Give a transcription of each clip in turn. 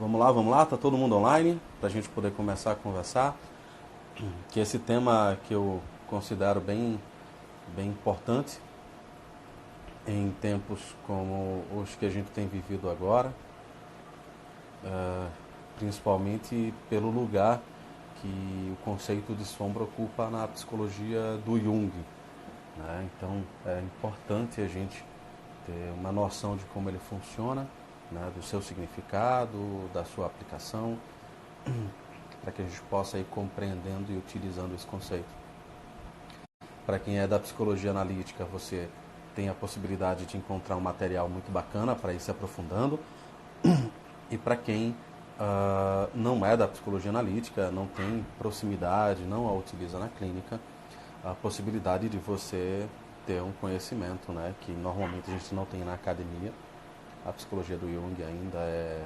Vamos lá, tá todo mundo online para a gente poder começar a conversar. Que esse tema que eu considero bem importante em tempos como os que a gente tem vivido agora, principalmente pelo lugar que o conceito de sombra ocupa na psicologia do Jung, né? Então é importante a gente ter uma noção de como ele funciona, né, do seu significado, da sua aplicação, para que a gente possa ir compreendendo e utilizando esse conceito. Para quem é da psicologia analítica, você tem a possibilidade de encontrar um material muito bacana para ir se aprofundando. E para quem não é da psicologia analítica, não tem proximidade, não a utiliza na clínica, a possibilidade de você ter um conhecimento, né, que normalmente a gente não tem na academia. A psicologia do Jung ainda é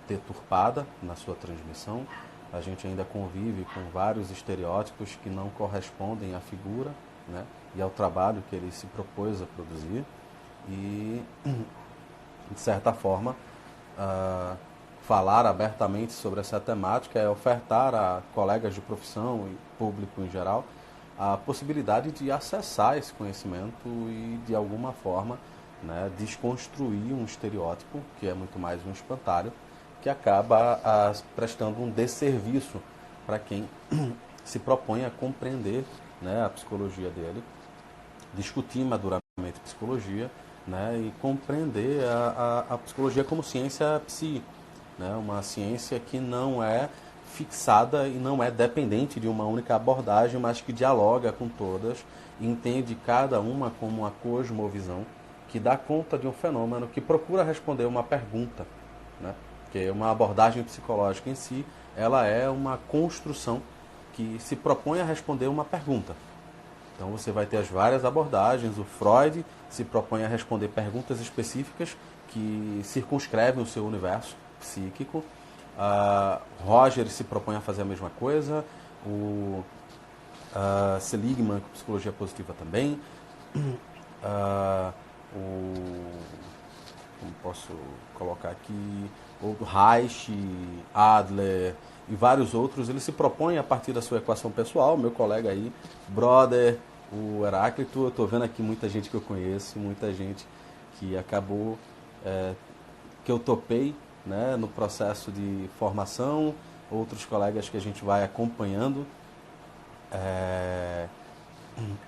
deturpada na sua transmissão. A gente ainda convive com vários estereótipos que não correspondem à figura, né, e ao trabalho que ele se propôs a produzir. E, de certa forma, falar abertamente sobre essa temática é ofertar a colegas de profissão e público em geral a possibilidade de acessar esse conhecimento e, de alguma forma, né, desconstruir um estereótipo, que é muito mais um espantalho, que acaba prestando um desserviço para quem se propõe a compreender, né, a psicologia dele, discutir maduramente psicologia, né, e compreender a psicologia como ciência psi, né, uma ciência que não é fixada e não é dependente de uma única abordagem, mas que dialoga com todas, entende cada uma como uma cosmovisão, que dá conta de um fenômeno, que procura responder uma pergunta, né? Porque uma abordagem psicológica em si, ela é uma construção que se propõe a responder uma pergunta. Então você vai ter as várias abordagens. O Freud se propõe a responder perguntas específicas que circunscrevem o seu universo psíquico. Roger se propõe a fazer a mesma coisa. O Seligman, com psicologia positiva também. Como posso colocar aqui, o Reich, Adler e vários outros, ele se propõe a partir da sua equação pessoal. Meu colega aí, brother, o Heráclito, eu estou vendo aqui muita gente que eu conheço, muita gente que acabou, que eu topei, né, no processo de formação, outros colegas que a gente vai acompanhando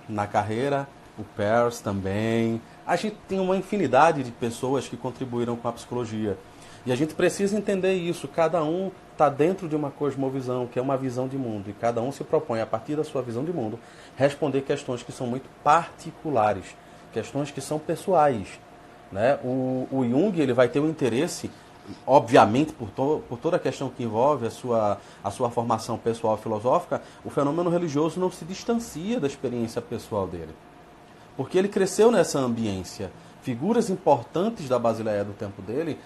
na carreira, o Peirce também. A gente tem uma infinidade de pessoas que contribuíram com a psicologia. E a gente precisa entender isso. Cada um está dentro de uma cosmovisão, que é uma visão de mundo. E cada um se propõe, a partir da sua visão de mundo, responder questões que são muito particulares, questões que são pessoais, né? O Jung, ele vai ter um interesse, obviamente, por toda a questão que envolve a sua formação pessoal e filosófica. O fenômeno religioso não se distancia da experiência pessoal dele, porque ele cresceu nessa ambiência. Figuras importantes da Basileia do tempo dele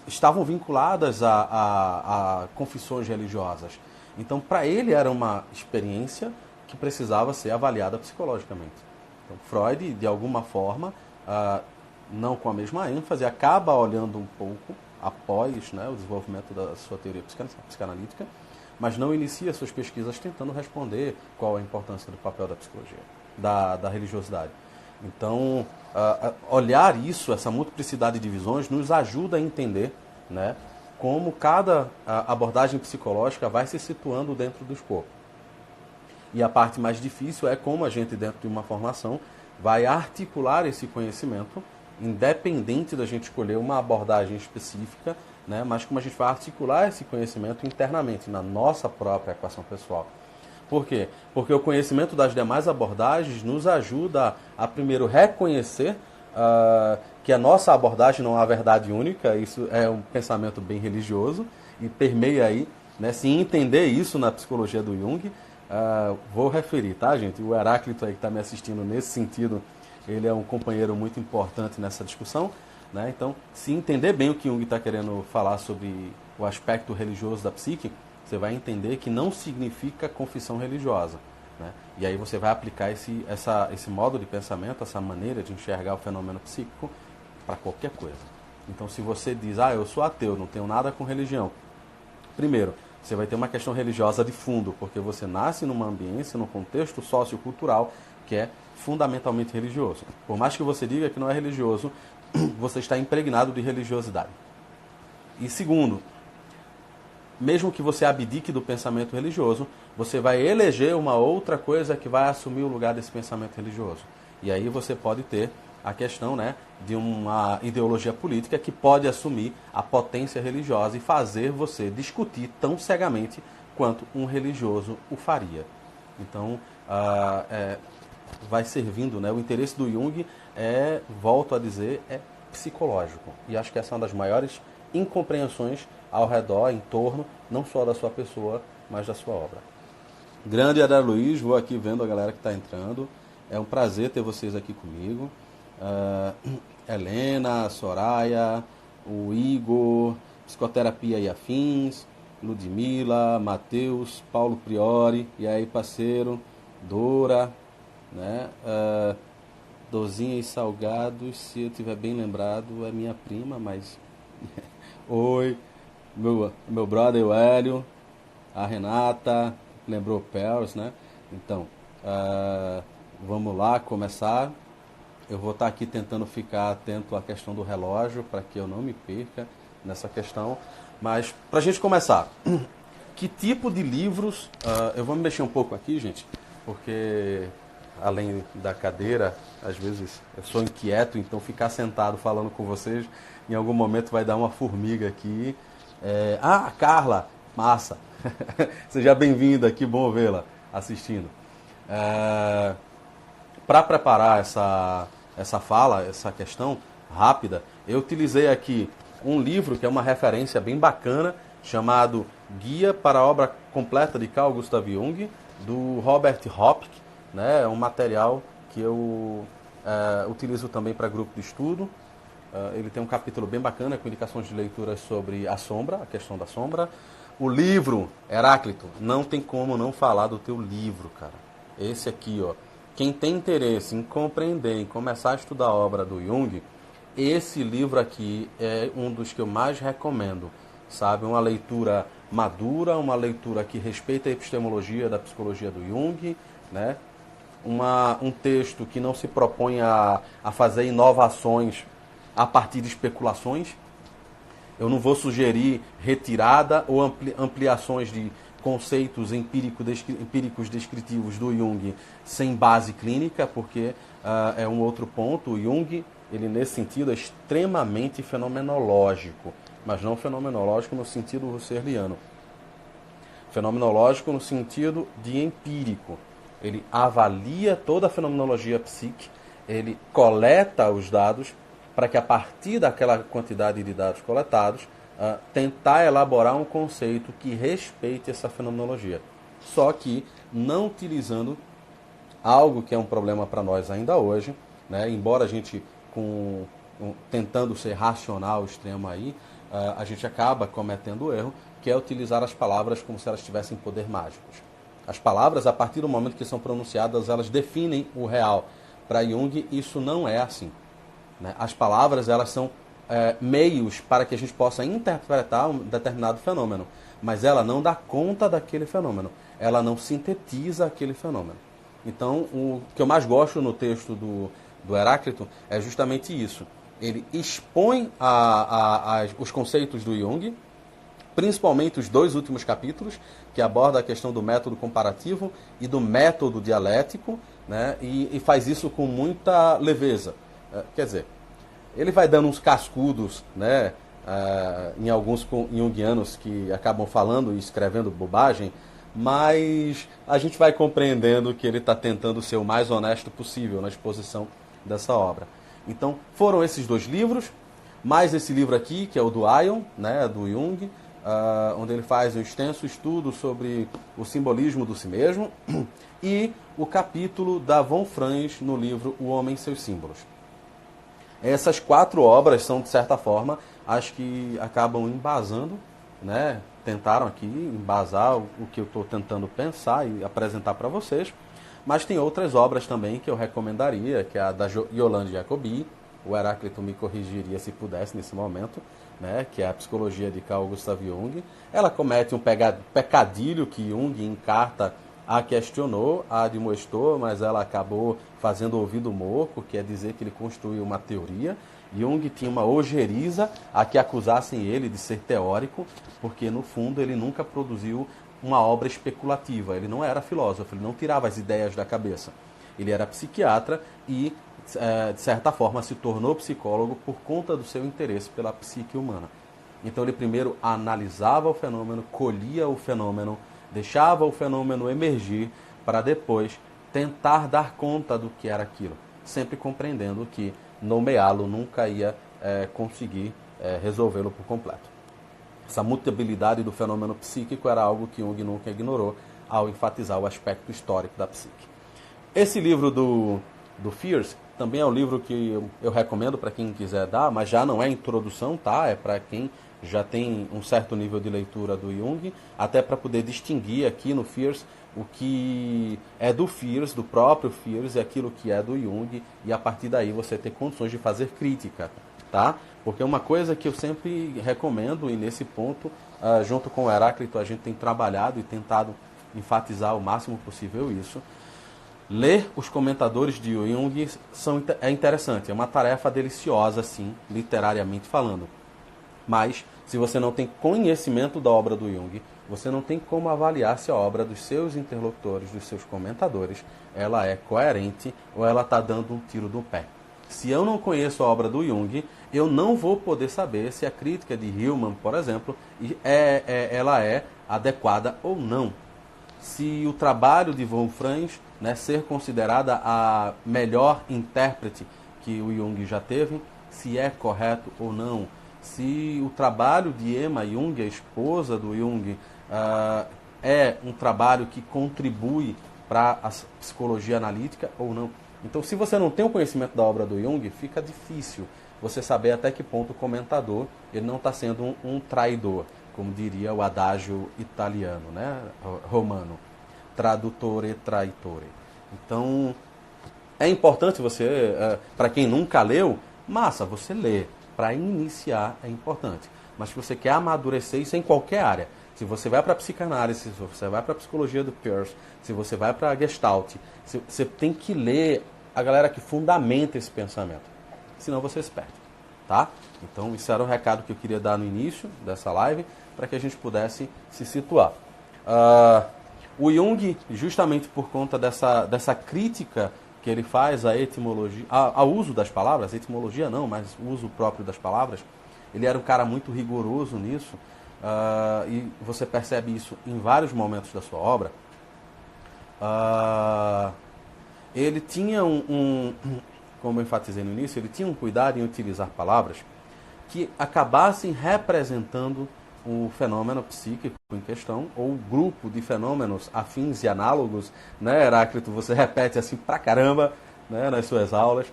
estavam vinculadas a confissões religiosas. Então, para ele, era uma experiência que precisava ser avaliada psicologicamente. Então, Freud, de alguma forma, não com a mesma ênfase, acaba olhando um pouco após, né, o desenvolvimento da sua teoria psicanalítica, mas não inicia suas pesquisas tentando responder qual a importância do papel da psicologia, da religiosidade. Então, olhar isso, essa multiplicidade de visões, nos ajuda a entender, né, como cada abordagem psicológica vai se situando dentro do escopo. E a parte mais difícil é como a gente, dentro de uma formação, vai articular esse conhecimento, independente da gente escolher uma abordagem específica, né, mas como a gente vai articular esse conhecimento internamente, na nossa própria equação pessoal. Por quê? Porque o conhecimento das demais abordagens nos ajuda a primeiro reconhecer que a nossa abordagem não é a verdade única. Isso é um pensamento bem religioso e permeia aí, né? Se entender isso na psicologia do Jung, vou referir, tá, gente? O Heráclito aí que está me assistindo nesse sentido, ele é um companheiro muito importante nessa discussão, né? Então, se entender bem o que Jung está querendo falar sobre o aspecto religioso da psique, você vai entender que não significa confissão religiosa, né? E aí você vai aplicar esse modo de pensamento, essa maneira de enxergar o fenômeno psíquico para qualquer coisa. Então, se você diz, eu sou ateu, não tenho nada com religião, primeiro, você vai ter uma questão religiosa de fundo, porque você nasce numa ambiência, num contexto sociocultural que é fundamentalmente religioso. Por mais que você diga que não é religioso, você está impregnado de religiosidade. E segundo, mesmo que você abdique do pensamento religioso, você vai eleger uma outra coisa que vai assumir o lugar desse pensamento religioso. E aí você pode ter a questão, né, de uma ideologia política que pode assumir a potência religiosa e fazer você discutir tão cegamente quanto um religioso o faria. Então, vai servindo, né, o interesse do Jung volto a dizer, é psicológico. E acho que essa é uma das maiores incompreensões ao redor, em torno, não só da sua pessoa, mas da sua obra. Grande Ada Luiz, vou aqui vendo a galera que está entrando. É um prazer ter vocês aqui comigo. Helena, Soraya, o Igor, Psicoterapia e Afins, Ludmila, Matheus, Paulo Priori, e aí parceiro, Dora, né? Dozinha e Salgados, se eu tiver bem lembrado, é minha prima, mas... Oi, meu brother, o Hélio, a Renata, lembrou Pels, né? Então, vamos lá começar. Eu vou estar aqui tentando ficar atento à questão do relógio, para que eu não me perca nessa questão. Mas, para a gente começar, que tipo de livros... eu vou me mexer um pouco aqui, gente, porque, além da cadeira, às vezes eu sou inquieto, então ficar sentado falando com vocês, em algum momento vai dar uma formiga aqui. Carla, massa! Seja bem-vinda, que bom vê-la assistindo. Para preparar essa fala, essa questão rápida, eu utilizei aqui um livro que é uma referência bem bacana, chamado Guia para a Obra Completa de Carl Gustav Jung, do Robert Hopke, né? É um material que eu utilizo também para grupo de estudo. Ele tem um capítulo bem bacana com indicações de leitura sobre a sombra, a questão da sombra. O livro, Heráclito, não tem como não falar do teu livro, cara. Esse aqui, ó. Quem tem interesse em compreender, em começar a estudar a obra do Jung, esse livro aqui é um dos que eu mais recomendo, sabe? Uma leitura madura, uma leitura que respeita a epistemologia da psicologia do Jung, né? Um texto que não se propõe a fazer inovações a partir de especulações. Eu não vou sugerir retirada ou ampliações de conceitos empíricos descritivos do Jung sem base clínica, porque é um outro ponto. O Jung, ele nesse sentido é extremamente fenomenológico, mas não fenomenológico no sentido husserliano. Fenomenológico no sentido de empírico. Ele avalia toda a fenomenologia psíquica, ele coleta os dados para que a partir daquela quantidade de dados coletados, tentar elaborar um conceito que respeite essa fenomenologia. Só que não utilizando algo que é um problema para nós ainda hoje, né? Embora a gente, tentando ser racional extremo aí, a gente acaba cometendo o erro, que é utilizar as palavras como se elas tivessem poder mágicos. As palavras, a partir do momento que são pronunciadas, elas definem o real. Para Jung, isso não é assim. As palavras, elas são meios para que a gente possa interpretar um determinado fenômeno, mas ela não dá conta daquele fenômeno, ela não sintetiza aquele fenômeno. Então, o que eu mais gosto no texto do Heráclito é justamente isso. Ele expõe os conceitos do Jung, principalmente os dois últimos capítulos, que abordam a questão do método comparativo e do método dialético, né? E faz isso com muita leveza. Quer dizer, ele vai dando uns cascudos, né, em alguns junguianos que acabam falando e escrevendo bobagem, mas a gente vai compreendendo que ele está tentando ser o mais honesto possível na exposição dessa obra. Então, foram esses dois livros, mais esse livro aqui, que é o do Ion, né, do Jung, onde ele faz um extenso estudo sobre o simbolismo do si mesmo, e o capítulo da Von Franz no livro O Homem e Seus Símbolos. Essas 4 obras são, de certa forma, as que acabam embasando, né? Tentaram aqui embasar o que eu estou tentando pensar e apresentar para vocês. Mas tem outras obras também que eu recomendaria, que é a da Yolande Jacobi, o Heráclito me corrigiria se pudesse nesse momento, né, que é a psicologia de Carl Gustav Jung. Ela comete um pecadilho que Jung em carta a questionou, a admoestou, mas ela acabou fazendo ouvido moco, quer dizer que ele construiu uma teoria. Jung tinha uma ojeriza a que acusassem ele de ser teórico, porque no fundo ele nunca produziu uma obra especulativa. Ele não era filósofo, ele não tirava as ideias da cabeça. Ele era psiquiatra e, de certa forma, se tornou psicólogo por conta do seu interesse pela psique humana. Então ele primeiro analisava o fenômeno, colhia o fenômeno, deixava o fenômeno emergir para depois tentar dar conta do que era aquilo, sempre compreendendo que nomeá-lo nunca ia conseguir resolvê-lo por completo. Essa mutabilidade do fenômeno psíquico era algo que Jung nunca ignorou ao enfatizar o aspecto histórico da psique. Esse livro do Fears também é um livro que eu recomendo para quem quiser dar, mas já não é introdução, tá? É para quem já tem um certo nível de leitura do Jung, até para poder distinguir aqui no Fears o que é do Fears, do próprio Fears, e aquilo que é do Jung, e a partir daí você ter condições de fazer crítica, tá? Porque uma coisa que eu sempre recomendo, e nesse ponto, junto com o Heráclito, a gente tem trabalhado e tentado enfatizar o máximo possível isso. Ler os comentadores de Jung é interessante, é uma tarefa deliciosa, sim, literariamente falando. Mas, se você não tem conhecimento da obra do Jung, você não tem como avaliar se a obra dos seus interlocutores, dos seus comentadores, ela é coerente ou ela está dando um tiro do pé. Se eu não conheço a obra do Jung, eu não vou poder saber se a crítica de Hillman, por exemplo, ela é adequada ou não. Se o trabalho de von Franz, né, ser considerada a melhor intérprete que o Jung já teve, se é correto ou não. Se o trabalho de Emma Jung, a esposa do Jung, é um trabalho que contribui para a psicologia analítica ou não. Então, se você não tem o conhecimento da obra do Jung, fica difícil você saber até que ponto o comentador ele não está sendo um traidor, como diria o adágio italiano, né, romano, traduttore traitore. Então, é importante você, para quem nunca leu, massa, você lê. Para iniciar é importante. Mas se você quer amadurecer isso em qualquer área, se você vai para a psicanálise, se você vai para a psicologia do Peirce, se você vai para a Gestalt, você tem que ler a galera que fundamenta esse pensamento. Senão você se perde. Tá? Então, isso era o recado que eu queria dar no início dessa live, para que a gente pudesse se situar. O Jung, justamente por conta dessa crítica que ele faz à etimologia, ao uso das palavras, etimologia não, mas o uso próprio das palavras, ele era um cara muito rigoroso nisso, e você percebe isso em vários momentos da sua obra. Ele tinha como eu enfatizei no início, ele tinha um cuidado em utilizar palavras que acabassem representando o fenômeno psíquico em questão, ou o grupo de fenômenos afins e análogos, né, Heráclito? Você repete assim pra caramba, né, nas suas aulas.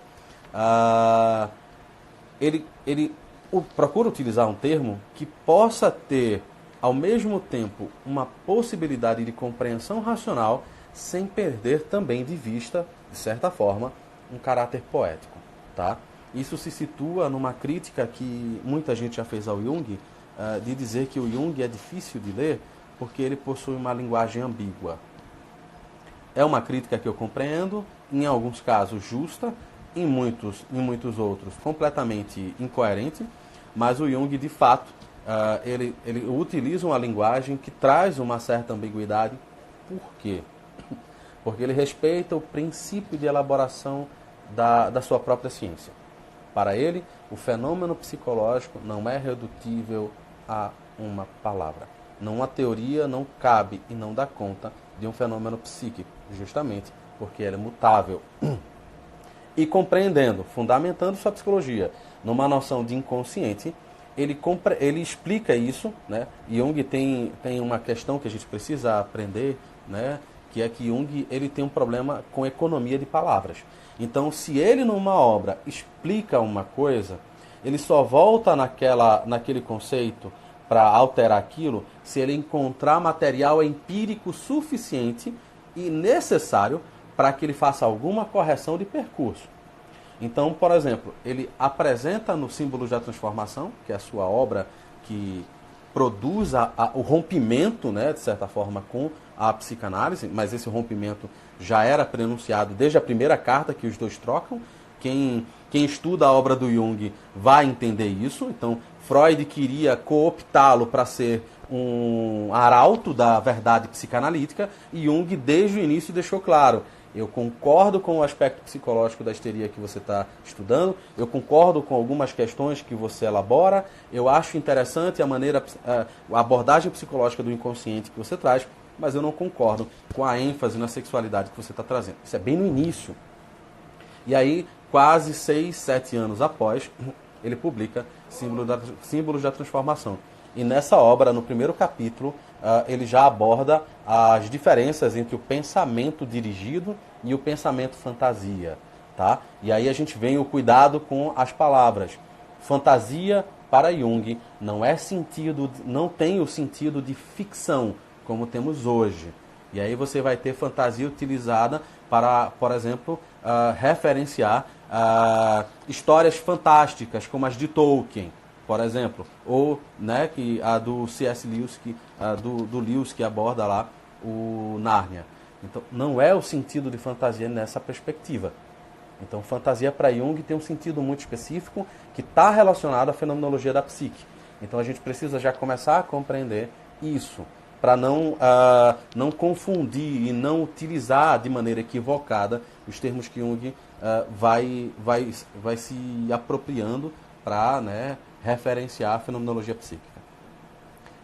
Ele procura utilizar um termo que possa ter, ao mesmo tempo, uma possibilidade de compreensão racional, sem perder também de vista, de certa forma, um caráter poético. Tá? Isso se situa numa crítica que muita gente já fez ao Jung, de dizer que o Jung é difícil de ler porque ele possui uma linguagem ambígua. É uma crítica que eu compreendo, em alguns casos justa, em muitos outros completamente incoerente, mas o Jung, de fato, ele utiliza uma linguagem que traz uma certa ambiguidade. Por quê? Porque ele respeita o princípio de elaboração da sua própria ciência. Para ele, o fenômeno psicológico não é redutível a uma palavra. Uma teoria não cabe e não dá conta de um fenômeno psíquico, justamente porque ele é mutável. E compreendendo, fundamentando sua psicologia numa noção de inconsciente, ele explica isso, né? Jung tem uma questão que a gente precisa aprender, né? Que é que Jung ele tem um problema com economia de palavras. Então, se ele numa obra explica uma coisa, ele só volta naquele conceito para alterar aquilo se ele encontrar material empírico suficiente e necessário para que ele faça alguma correção de percurso. Então, por exemplo, ele apresenta no Símbolos da Transformação, que é a sua obra que produz o rompimento, né, de certa forma, com a psicanálise, mas esse rompimento já era prenunciado desde a primeira carta que os dois trocam. Quem estuda a obra do Jung vai entender isso. Então, Freud queria cooptá-lo para ser um arauto da verdade psicanalítica, e Jung, desde o início, deixou claro: eu concordo com o aspecto psicológico da histeria que você está estudando, eu concordo com algumas questões que você elabora, eu acho interessante a abordagem psicológica do inconsciente que você traz, mas eu não concordo com a ênfase na sexualidade que você está trazendo. Isso é bem no início. E aí, quase 6, 7 anos após, ele publica Símbolos da Transformação. E nessa obra, no primeiro capítulo, ele já aborda as diferenças entre o pensamento dirigido e o pensamento fantasia. Tá? E aí a gente vem o cuidado com as palavras. Fantasia, para Jung, não tem o sentido de ficção, como temos hoje. E aí você vai ter fantasia utilizada para, por exemplo, referenciar histórias fantásticas, como as de Tolkien, por exemplo, ou né, que a do C.S. Lewis, do Lewis, que aborda lá o Nárnia. Então, não é o sentido de fantasia nessa perspectiva. Então, fantasia para Jung tem um sentido muito específico que está relacionado à fenomenologia da psique. Então, a gente precisa já começar a compreender isso, para não confundir e não utilizar de maneira equivocada os termos que Jung vai se apropriando para, né, referenciar a fenomenologia psíquica.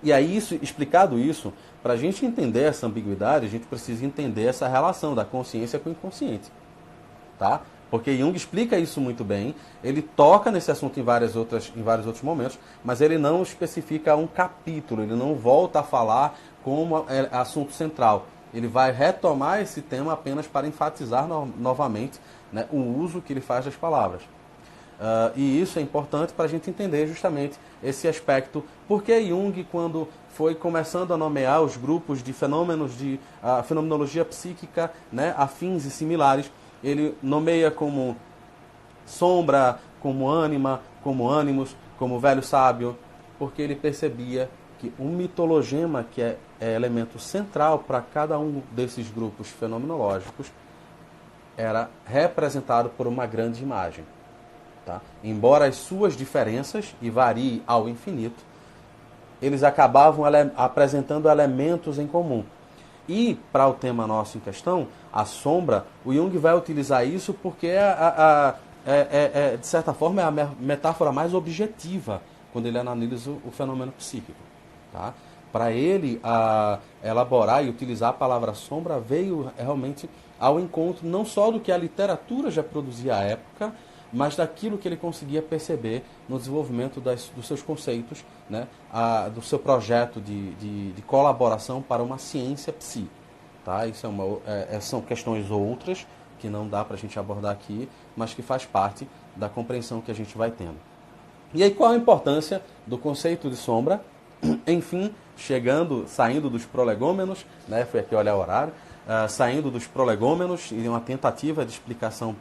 E aí, explicado isso, para a gente entender essa ambiguidade, a gente precisa entender essa relação da consciência com o inconsciente. Tá? Porque Jung explica isso muito bem, ele toca nesse assunto em vários outros momentos, mas ele não especifica um capítulo, ele não volta a falar como assunto central. Ele vai retomar esse tema apenas para enfatizar novamente, né, o uso que ele faz das palavras. E isso é importante para a gente entender justamente esse aspecto. Porque Jung, quando foi começando a nomear os grupos de fenômenos de fenomenologia psíquica, né, afins e similares, ele nomeia como sombra, como ânima, como ânimos, como velho sábio, porque ele percebia que um mitologema, que é elemento central para cada um desses grupos fenomenológicos, era representado por uma grande imagem. Tá? Embora as suas diferenças, e varie ao infinito, eles acabavam apresentando elementos em comum. E, para o tema nosso em questão, a sombra, o Jung vai utilizar isso porque de certa forma, é a metáfora mais objetiva quando ele analisa o fenômeno psíquico. Tá? Para ele elaborar e utilizar a palavra sombra, veio realmente ao encontro não só do que a literatura já produzia à época, mas daquilo que ele conseguia perceber no desenvolvimento dos seus conceitos, né, do seu projeto de colaboração para uma ciência psi. Tá? Isso são questões outras que não dá para a gente abordar aqui, mas que faz parte da compreensão que a gente vai tendo. E aí, qual a importância do conceito de sombra? Enfim, saindo dos prolegômenos, né, foi aqui olhar o horário, saindo dos prolegômenos, e uma tentativa de explicação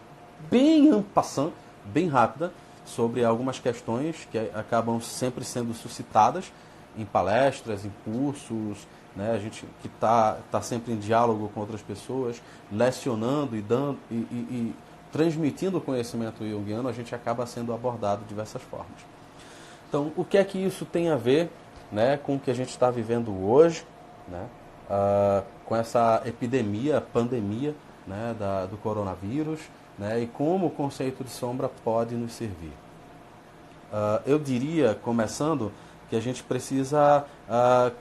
bem en passant, bem rápida, sobre algumas questões que acabam sempre sendo suscitadas em palestras, em cursos, né? A gente que está sempre em diálogo com outras pessoas, lecionando e transmitindo o conhecimento junguiano, a gente acaba sendo abordado de diversas formas. Então, o que é que isso tem a ver, né, com o que a gente está vivendo hoje, né, com essa pandemia, né, do coronavírus, né, e como o conceito de sombra pode nos servir? Eu diria, começando, que a gente precisa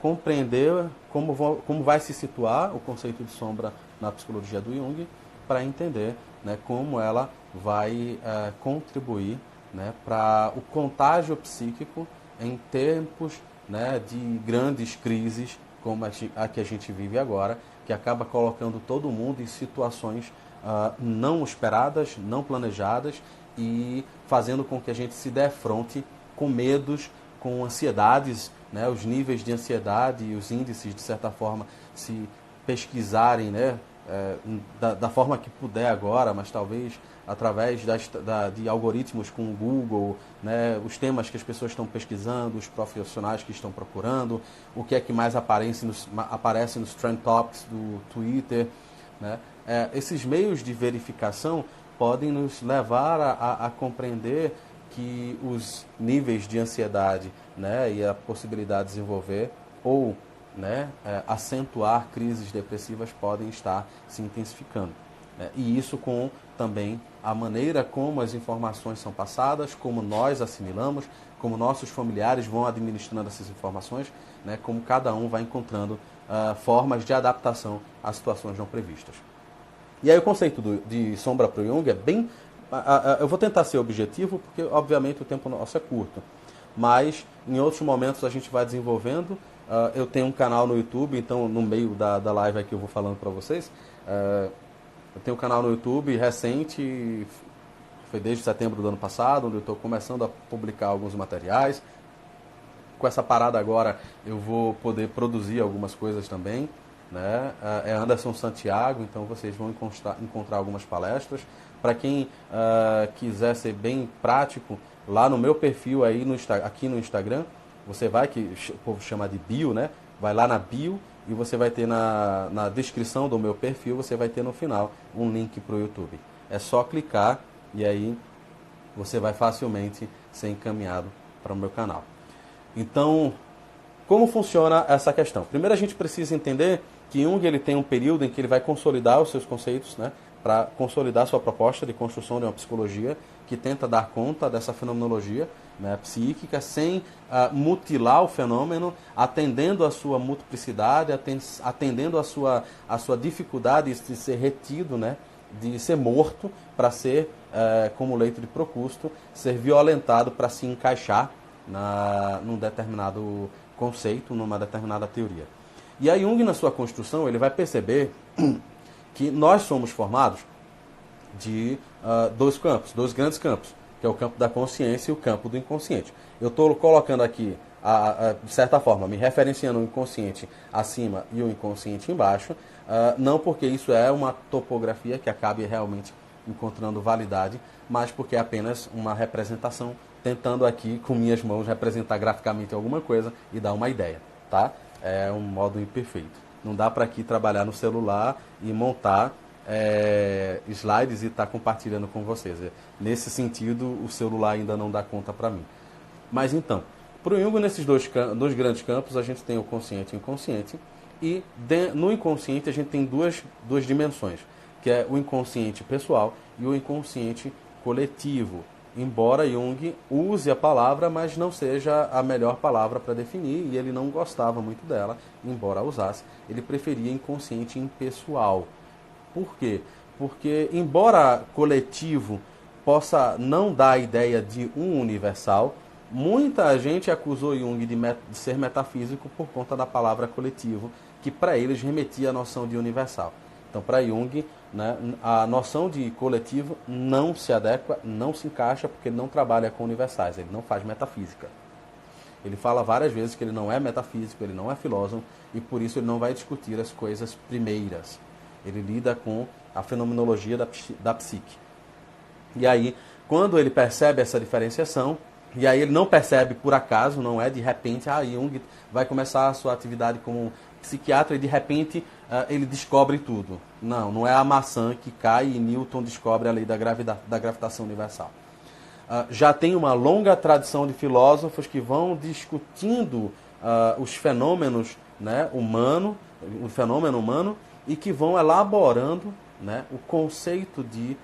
compreender como vai se situar o conceito de sombra na psicologia do Jung, para entender, né, como ela vai contribuir, né, para o contágio psíquico em tempos, né, de grandes crises como a que a gente vive agora, que acaba colocando todo mundo em situações não esperadas, não planejadas, e fazendo com que a gente se defronte com medos, com ansiedades, né, os níveis de ansiedade e os índices, de certa forma, se pesquisarem, né, da forma que puder agora, mas talvez através de algoritmos com o Google, né, os temas que as pessoas estão pesquisando, os profissionais que estão procurando, o que é que mais aparece nos Trend Topics do Twitter. Né? Esses meios de verificação podem nos levar a compreender que os níveis de ansiedade, né, e a possibilidade de desenvolver ou, né, acentuar crises depressivas podem estar se intensificando. Né? E isso com também a maneira como as informações são passadas, como nós assimilamos, como nossos familiares vão administrando essas informações, né, como cada um vai encontrando formas de adaptação a situações não previstas. E aí o conceito de sombra para o Jung é bem... eu vou tentar ser objetivo, porque obviamente o tempo nosso é curto. Mas em outros momentos a gente vai desenvolvendo. Eu tenho um canal no YouTube, então no meio da live aqui eu vou falando para vocês. Eu tenho um canal no YouTube recente, foi desde setembro do ano passado, onde eu estou começando a publicar alguns materiais. Com essa parada agora eu vou poder produzir algumas coisas também. Né? É Anderson Santiago, então vocês vão encontrar algumas palestras. Para quem quiser ser bem prático, lá no meu perfil aí aqui no Instagram, você vai, que o povo chama de bio, né? Vai lá na bio e você vai ter na descrição do meu perfil, você vai ter no final um link para o YouTube. É só clicar e aí você vai facilmente ser encaminhado para o meu canal. Então, como funciona essa questão? Primeiro a gente precisa entender que Jung ele tem um período em que ele vai consolidar os seus conceitos, né, para consolidar sua proposta de construção de uma psicologia que tenta dar conta dessa fenomenologia, né, psíquica, sem mutilar o fenômeno, atendendo a sua multiplicidade, atendendo a sua dificuldade de ser retido, né, de ser morto para ser, como leito de Procusto, ser violentado para se encaixar num determinado conceito, numa determinada teoria. E a Jung, na sua construção, ele vai perceber que nós somos formados de dois campos, dois grandes campos, que é o campo da consciência e o campo do inconsciente. Eu estou colocando aqui, de certa forma, me referenciando o inconsciente acima e o inconsciente embaixo, não porque isso é uma topografia que acabe realmente encontrando validade, mas porque é apenas uma representação, tentando aqui, com minhas mãos, representar graficamente alguma coisa e dar uma ideia, tá? É um modo imperfeito. Não dá para aqui trabalhar no celular e montar slides e estar compartilhando com vocês. Nesse sentido, o celular ainda não dá conta para mim. Mas então, para o Jung, nesses dois grandes campos, a gente tem o consciente e o inconsciente. E no inconsciente a gente tem duas dimensões, que é o inconsciente pessoal e o inconsciente coletivo. Embora Jung use a palavra, mas não seja a melhor palavra para definir, e ele não gostava muito dela, embora a usasse, ele preferia inconsciente impessoal. Por quê? Porque, embora coletivo possa não dar a ideia de um universal, muita gente acusou Jung de ser metafísico por conta da palavra coletivo, que para eles remetia à noção de universal. Então, para Jung, né, a noção de coletivo não se adequa, não se encaixa, porque ele não trabalha com universais, ele não faz metafísica. Ele fala várias vezes que ele não é metafísico, ele não é filósofo, e por isso ele não vai discutir as coisas primeiras. Ele lida com a fenomenologia da psique. E aí, quando ele percebe essa diferenciação, e aí ele não percebe por acaso, não é de repente, Jung vai começar a sua atividade como psiquiatra e de repente ele descobre tudo. Não, não é a maçã que cai e Newton descobre a lei da gravitação universal. Já tem uma longa tradição de filósofos que vão discutindo os fenômenos, né, o fenômeno humano, e que vão elaborando, né, o conceito de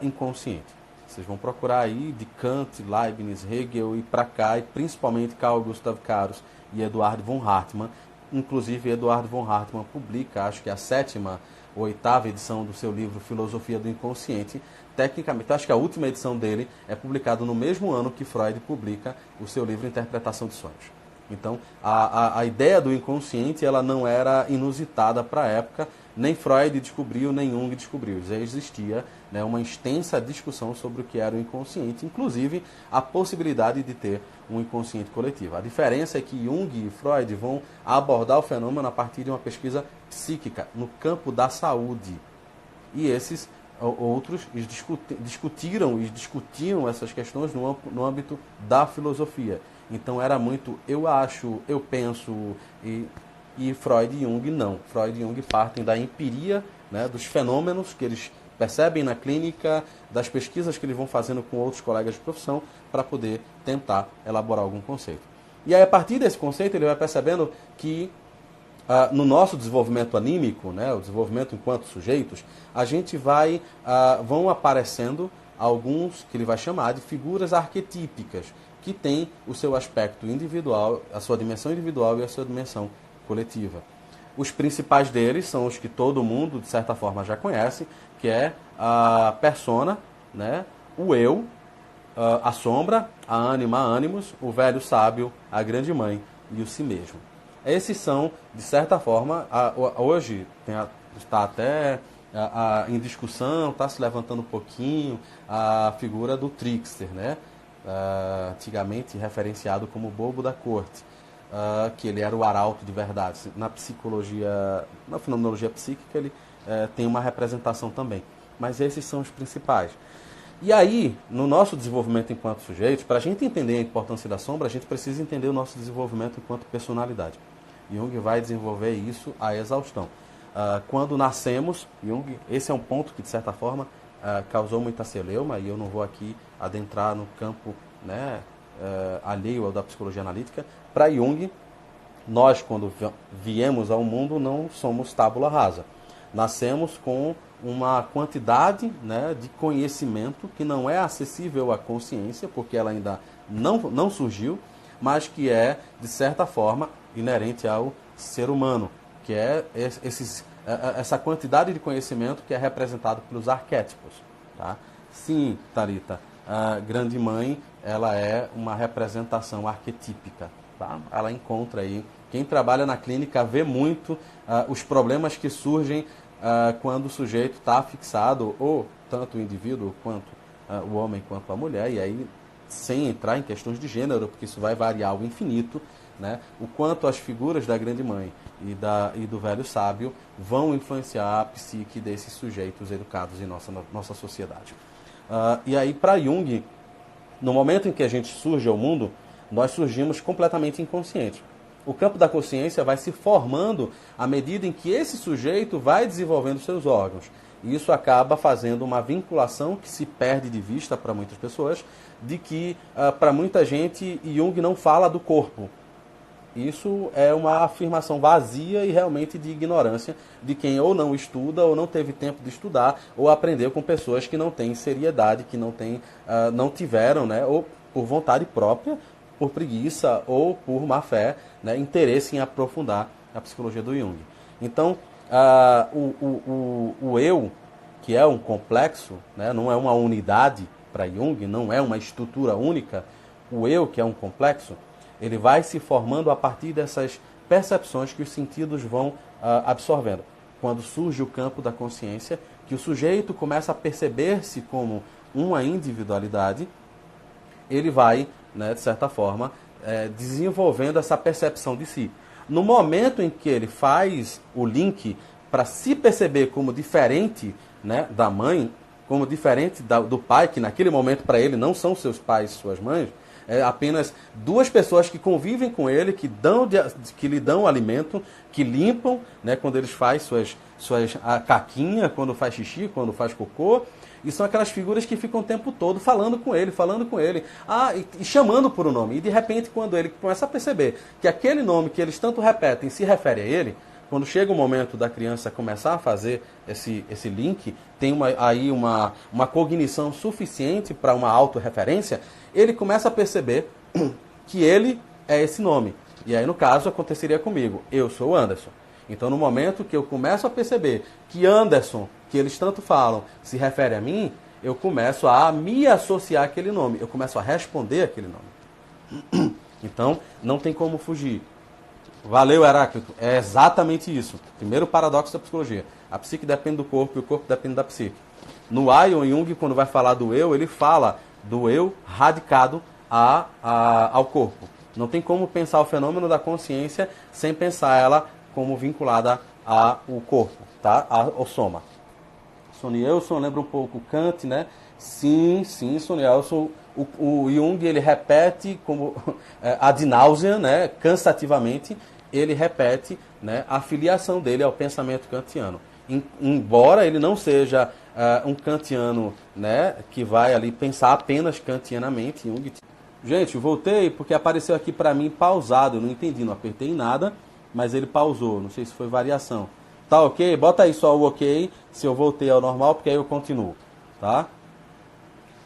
inconsciente. Vocês vão procurar aí de Kant, Leibniz, Hegel e para cá, e principalmente Carl Gustav Caros e Eduard von Hartmann. Inclusive, Eduard von Hartmann publica, acho que a 7ª ou 8ª edição do seu livro Filosofia do Inconsciente. Tecnicamente, acho que a última edição dele é publicada no mesmo ano que Freud publica o seu livro Interpretação de Sonhos. Então, a ideia do inconsciente ela não era inusitada para a época, nem Freud descobriu, nem Jung descobriu. Já existia, né, uma extensa discussão sobre o que era o inconsciente, inclusive a possibilidade de ter um inconsciente coletivo. A diferença é que Jung e Freud vão abordar o fenômeno a partir de uma pesquisa psíquica, no campo da saúde. E esses outros discutiam essas questões no âmbito da filosofia. Então era muito eu acho, eu penso, e Freud e Jung não. Freud e Jung partem da empiria, né, dos fenômenos que eles percebem na clínica, das pesquisas que eles vão fazendo com outros colegas de profissão para poder tentar elaborar algum conceito. E aí, a partir desse conceito, ele vai percebendo que no nosso desenvolvimento anímico, né, o desenvolvimento enquanto sujeitos, a gente vão aparecendo alguns que ele vai chamar de figuras arquetípicas, que têm o seu aspecto individual, a sua dimensão individual e a sua dimensão coletiva. Os principais deles são os que todo mundo, de certa forma, já conhece, que é a persona, né, o eu, a sombra, a ânima, a ânimos, o velho sábio, a grande mãe e o si mesmo. Esses são, de certa forma, hoje está até em discussão, está se levantando um pouquinho a figura do trickster, né? Antigamente referenciado como o bobo da corte, que ele era o arauto de verdade. Na psicologia, na fenomenologia psíquica, ele tem uma representação também. Mas esses são os principais. E aí, no nosso desenvolvimento enquanto sujeitos, para a gente entender a importância da sombra, a gente precisa entender o nosso desenvolvimento enquanto personalidade. Jung vai desenvolver isso à exaustão. Quando nascemos, Jung, esse é um ponto que, de certa forma, causou muita celeuma, e eu não vou aqui adentrar no campo, né, alheio ao da psicologia analítica. Para Jung, nós, quando viemos ao mundo, não somos tábula rasa. Nascemos com uma quantidade, né, de conhecimento que não é acessível à consciência, porque ela ainda não surgiu, mas que é, de certa forma, inerente ao ser humano, que é essa quantidade de conhecimento que é representado pelos arquétipos. Tá? Sim, Thalita, a grande mãe, ela é uma representação arquetípica. Tá? Ela encontra aí, quem trabalha na clínica vê muito os problemas que surgem quando o sujeito está fixado, ou tanto o indivíduo quanto o homem quanto a mulher, e aí sem entrar em questões de gênero, porque isso vai variar ao infinito, né? O quanto as figuras da grande mãe e do velho sábio vão influenciar a psique desses sujeitos educados em nossa sociedade. E aí, para Jung, no momento em que a gente surge ao mundo, nós surgimos completamente inconscientes. O campo da consciência vai se formando à medida em que esse sujeito vai desenvolvendo seus órgãos. E isso acaba fazendo uma vinculação que se perde de vista para muitas pessoas, de que, para muita gente, Jung não fala do corpo. Isso é uma afirmação vazia e realmente de ignorância de quem ou não estuda, ou não teve tempo de estudar, ou aprendeu com pessoas que não têm seriedade, que não tiveram, né, ou por vontade própria, por preguiça ou por má fé, né, interesse em aprofundar a psicologia do Jung. Então, o eu, que é um complexo, né, não é uma unidade para Jung, não é uma estrutura única, o eu, que é um complexo, ele vai se formando a partir dessas percepções que os sentidos vão absorvendo. Quando surge o campo da consciência, que o sujeito começa a perceber-se como uma individualidade, ele vai, né, de certa forma, desenvolvendo essa percepção de si. No momento em que ele faz o link para se perceber como diferente, né, da mãe, como diferente do pai, que naquele momento para ele não são seus pais e suas mães, é apenas duas pessoas que convivem com ele, que lhe dão alimento, que limpam, né, quando eles fazem a caquinha, quando faz xixi, quando faz cocô. E são aquelas figuras que ficam o tempo todo falando com ele, e chamando por um nome. E de repente, quando ele começa a perceber que aquele nome que eles tanto repetem se refere a ele, quando chega o momento da criança começar a fazer esse link, tem uma cognição suficiente para uma autorreferência, ele começa a perceber que ele é esse nome. E aí, no caso, aconteceria comigo. Eu sou o Anderson. Então, no momento que eu começo a perceber que Anderson, que eles tanto falam, se refere a mim, eu começo a me associar àquele nome. Eu começo a responder aquele nome. Então, não tem como fugir. Valeu, Heráclito. É exatamente isso. Primeiro paradoxo da psicologia. A psique depende do corpo e o corpo depende da psique. No Ion Jung, quando vai falar do eu, ele fala do eu radicado ao corpo. Não tem como pensar o fenômeno da consciência sem pensar ela como vinculada ao corpo, tá? Ao soma. Sonielson lembra um pouco Kant, né? Sim, Sonielson. O Jung, ele repete como ad nauseam, né? Cansativamente, ele repete, né, a filiação dele ao pensamento kantiano. Embora ele não seja um kantiano, né, que vai ali pensar apenas kantianamente, Jung. Gente, voltei porque apareceu aqui para mim pausado, eu não entendi, não apertei em nada, mas ele pausou, não sei se foi variação. Tá ok? Bota aí só o ok, se eu voltei ao normal, porque aí eu continuo, tá?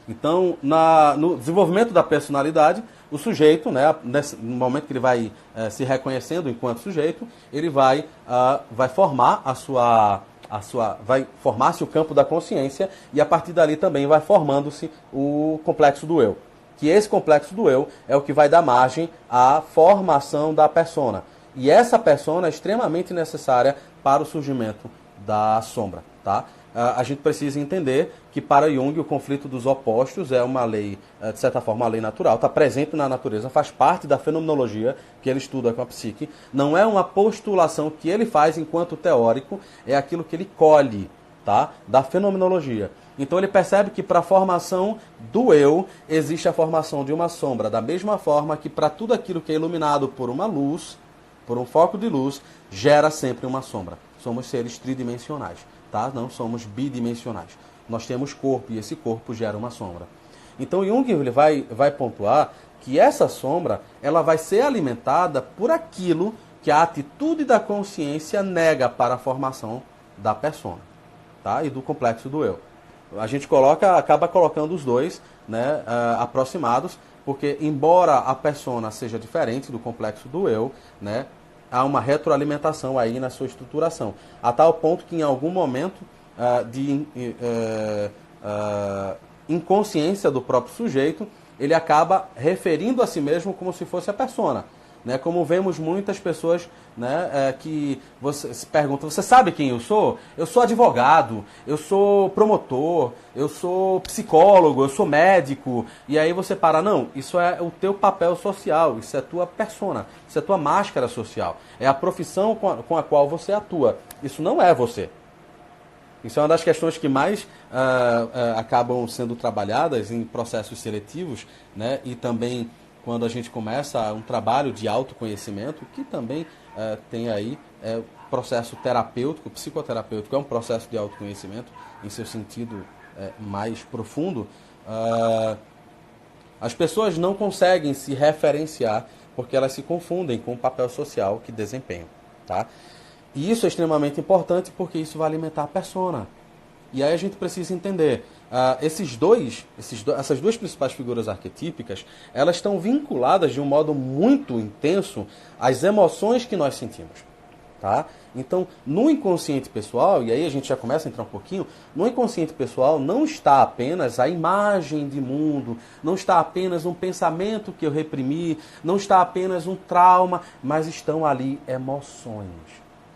Então, no desenvolvimento da personalidade, o sujeito, né, no momento que ele vai se reconhecendo enquanto sujeito, ele vai formar vai formar-se o campo da consciência e a partir dali também vai formando-se o complexo do eu. Que esse complexo do eu é o que vai dar margem à formação da persona. E essa persona é extremamente necessária para o surgimento da sombra, tá? A gente precisa entender que para Jung o conflito dos opostos é uma lei, de certa forma, uma lei natural, está presente na natureza, faz parte da fenomenologia que ele estuda com a psique. Não é uma postulação que ele faz enquanto teórico, é aquilo que ele colhe, tá? Da fenomenologia. Então ele percebe que para a formação do eu existe a formação de uma sombra, da mesma forma que para tudo aquilo que é iluminado por uma luz, por um foco de luz, gera sempre uma sombra. Somos seres tridimensionais, tá? Não somos bidimensionais. Nós temos corpo e esse corpo gera uma sombra. Então Jung ele vai pontuar que essa sombra ela vai ser alimentada por aquilo que a atitude da consciência nega para a formação da persona, tá? E do complexo do eu. A gente acaba colocando os dois, né, aproximados, porque embora a persona seja diferente do complexo do eu, né, há uma retroalimentação aí na sua estruturação, a tal ponto que em algum momento de inconsciência do próprio sujeito, ele acaba referindo a si mesmo como se fosse a persona. Né, como vemos muitas pessoas, né, que você se pergunta, você sabe quem eu sou? Eu sou advogado, eu sou promotor, eu sou psicólogo, eu sou médico. E aí você para, não, isso é o teu papel social, isso é tua persona, isso é tua máscara social. É a profissão com a qual você atua. Isso não é você. Isso é uma das questões que mais acabam sendo trabalhadas em processos seletivos, né, e também quando a gente começa um trabalho de autoconhecimento, que também tem aí processo terapêutico, psicoterapêutico, é um processo de autoconhecimento em seu sentido mais profundo, as pessoas não conseguem se referenciar porque elas se confundem com o papel social que desempenham, tá? E isso é extremamente importante porque isso vai alimentar a persona. E aí a gente precisa entender, essas duas principais figuras arquetípicas, elas estão vinculadas de um modo muito intenso às emoções que nós sentimos. Tá? Então, no inconsciente pessoal, e aí a gente já começa a entrar um pouquinho, no inconsciente pessoal não está apenas a imagem de mundo, não está apenas um pensamento que eu reprimi, não está apenas um trauma, mas estão ali emoções.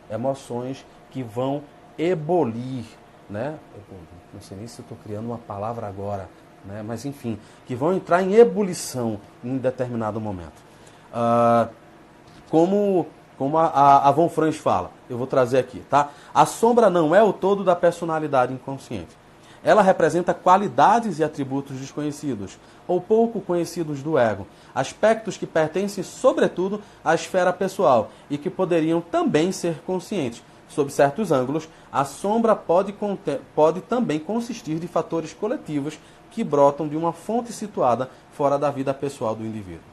Emoções que vão ebulir, né? Não sei nem se eu estou criando uma palavra agora, né? Mas enfim, que vão entrar em ebulição em determinado momento. Como a Von Franz fala, eu vou trazer aqui, tá? A sombra não é o todo da personalidade inconsciente. Ela representa qualidades e atributos desconhecidos, ou pouco conhecidos do ego, aspectos que pertencem, sobretudo, à esfera pessoal e que poderiam também ser conscientes. Sob certos ângulos, a sombra pode também consistir de fatores coletivos que brotam de uma fonte situada fora da vida pessoal do indivíduo.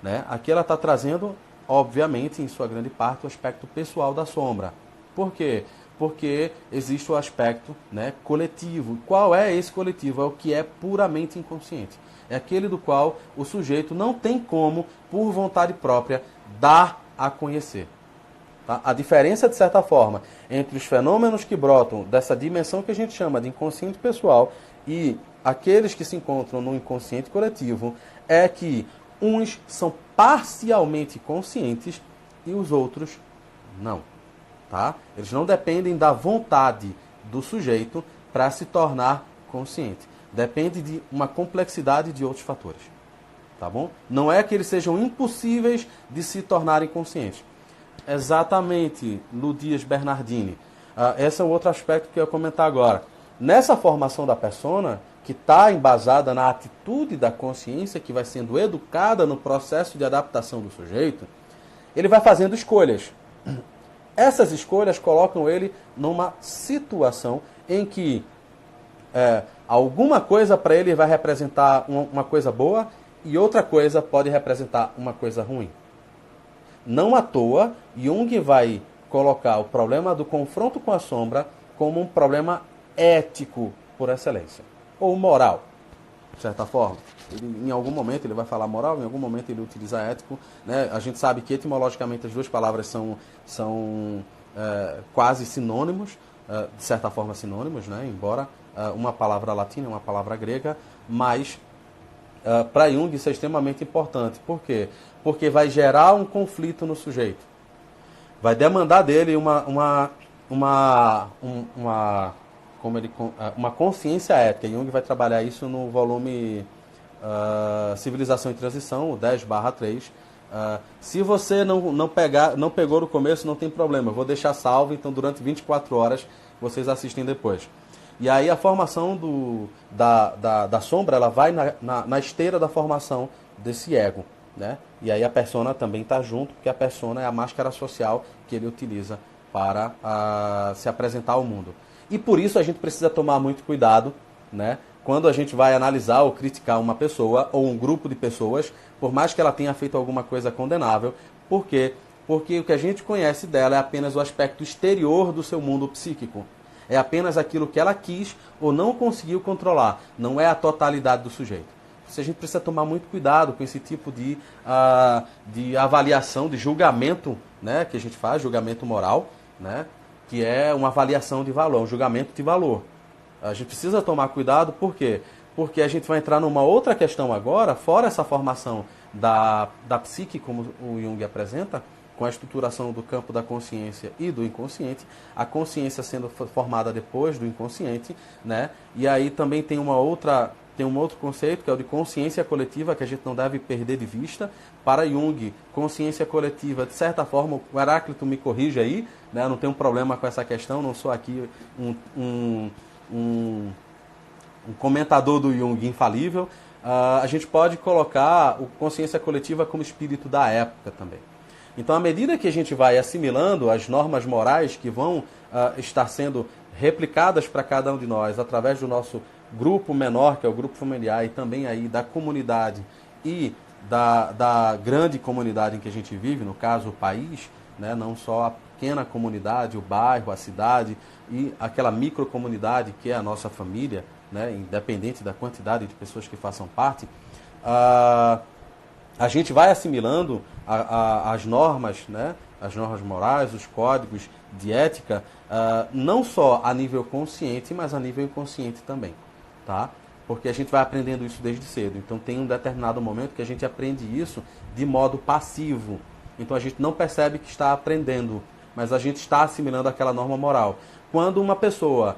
Né? Aqui ela está trazendo, obviamente, em sua grande parte, o aspecto pessoal da sombra. Por quê? Porque existe o aspecto, né, coletivo. Qual é esse coletivo? É o que é puramente inconsciente. É aquele do qual o sujeito não tem como, por vontade própria, dar a conhecer. Tá? A diferença, de certa forma, entre os fenômenos que brotam dessa dimensão que a gente chama de inconsciente pessoal e aqueles que se encontram no inconsciente coletivo é que uns são parcialmente conscientes e os outros não. Tá? Eles não dependem da vontade do sujeito para se tornar consciente. Depende de uma complexidade de outros fatores. Tá bom? Não é que eles sejam impossíveis de se tornarem conscientes. Exatamente, Ludias Bernardini. Esse é o outro aspecto que eu ia comentar agora. Nessa formação da persona, que está embasada na atitude da consciência, que vai sendo educada no processo de adaptação do sujeito, ele vai fazendo escolhas. Essas escolhas colocam ele numa situação em que alguma coisa para ele vai representar uma coisa boa e outra coisa pode representar uma coisa ruim. Não à toa, Jung vai colocar o problema do confronto com a sombra como um problema ético por excelência, ou moral, de certa forma. Em algum momento ele vai falar moral, em algum momento ele utiliza ético. Né? A gente sabe que etimologicamente as duas palavras são quase sinônimos, de certa forma sinônimos, né? Embora uma palavra latina e uma palavra grega, mas para Jung isso é extremamente importante. Por quê? Porque vai gerar um conflito no sujeito. Vai demandar dele uma consciência ética. Jung vai trabalhar isso no volume Civilização em Transição, o 10/3. Se você não pegou no começo, não tem problema. Eu vou deixar salvo, então durante 24 horas vocês assistem depois. E aí a formação da sombra, ela vai na esteira da formação desse ego. Né? E aí a persona também está junto, porque a persona é a máscara social que ele utiliza para se apresentar ao mundo. E por isso a gente precisa tomar muito cuidado, né? Quando a gente vai analisar ou criticar uma pessoa ou um grupo de pessoas, por mais que ela tenha feito alguma coisa condenável. Por quê? Porque o que a gente conhece dela é apenas o aspecto exterior do seu mundo psíquico. É apenas aquilo que ela quis ou não conseguiu controlar. Não é a totalidade do sujeito. A gente precisa tomar muito cuidado com esse tipo de avaliação, de julgamento, né, que a gente faz, julgamento moral, né, que é uma avaliação de valor, um julgamento de valor. A gente precisa tomar cuidado, por quê? Porque a gente vai entrar numa outra questão agora, fora essa formação da psique, como o Jung apresenta, com a estruturação do campo da consciência e do inconsciente, a consciência sendo formada depois do inconsciente, né, e aí também tem um outro conceito, que é o de consciência coletiva, que a gente não deve perder de vista. Para Jung, consciência coletiva, de certa forma, o Heráclito me corrige aí, né? Eu não tenho um problema com essa questão, não sou aqui um comentador do Jung infalível. A gente pode colocar o consciência coletiva como espírito da época também. Então, à medida que a gente vai assimilando as normas morais que vão estar sendo replicadas para cada um de nós, através do nosso grupo menor, que é o grupo familiar, e também aí da comunidade e da grande comunidade em que a gente vive, no caso o país, né? Não só a pequena comunidade, o bairro, a cidade e aquela microcomunidade que é a nossa família, né? Independente da quantidade de pessoas que façam parte, a gente vai assimilando as normas, né? As normas morais, os códigos de ética, não só a nível consciente, mas a nível inconsciente também. Tá? Porque a gente vai aprendendo isso desde cedo. Então tem um determinado momento que a gente aprende isso de modo passivo. Então a gente não percebe que está aprendendo, mas a gente está assimilando aquela norma moral. Quando uma pessoa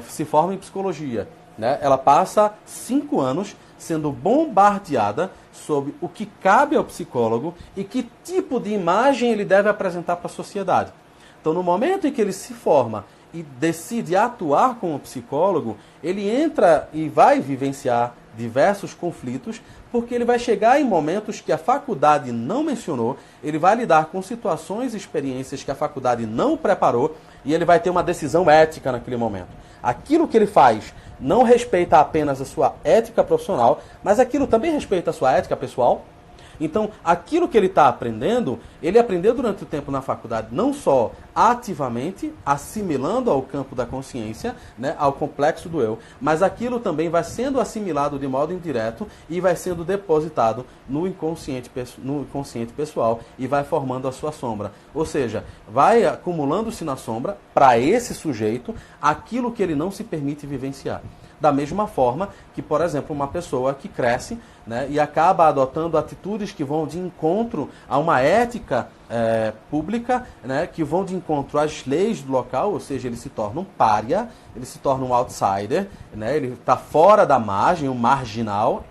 se forma em psicologia, né, ela passa 5 anos sendo bombardeada sobre o que cabe ao psicólogo e que tipo de imagem ele deve apresentar para a sociedade. Então no momento em que ele se forma e decide atuar como psicólogo, ele entra e vai vivenciar diversos conflitos, porque ele vai chegar em momentos que a faculdade não mencionou, ele vai lidar com situações e experiências que a faculdade não preparou, e ele vai ter uma decisão ética naquele momento. Aquilo que ele faz não respeita apenas a sua ética profissional, mas aquilo também respeita a sua ética pessoal. Então, aquilo que ele está aprendendo, ele aprendeu durante o tempo na faculdade, não só ativamente, assimilando ao campo da consciência, né, ao complexo do eu, mas aquilo também vai sendo assimilado de modo indireto e vai sendo depositado no inconsciente pessoal e vai formando a sua sombra. Ou seja, vai acumulando-se na sombra, para esse sujeito, aquilo que ele não se permite vivenciar. Da mesma forma que, por exemplo, uma pessoa que cresce né, e acaba adotando atitudes que vão de encontro a uma ética pública, né, que vão de encontro às leis do local, ou seja, ele se torna um pária, ele se torna um outsider, né, ele está fora da margem, um marginal,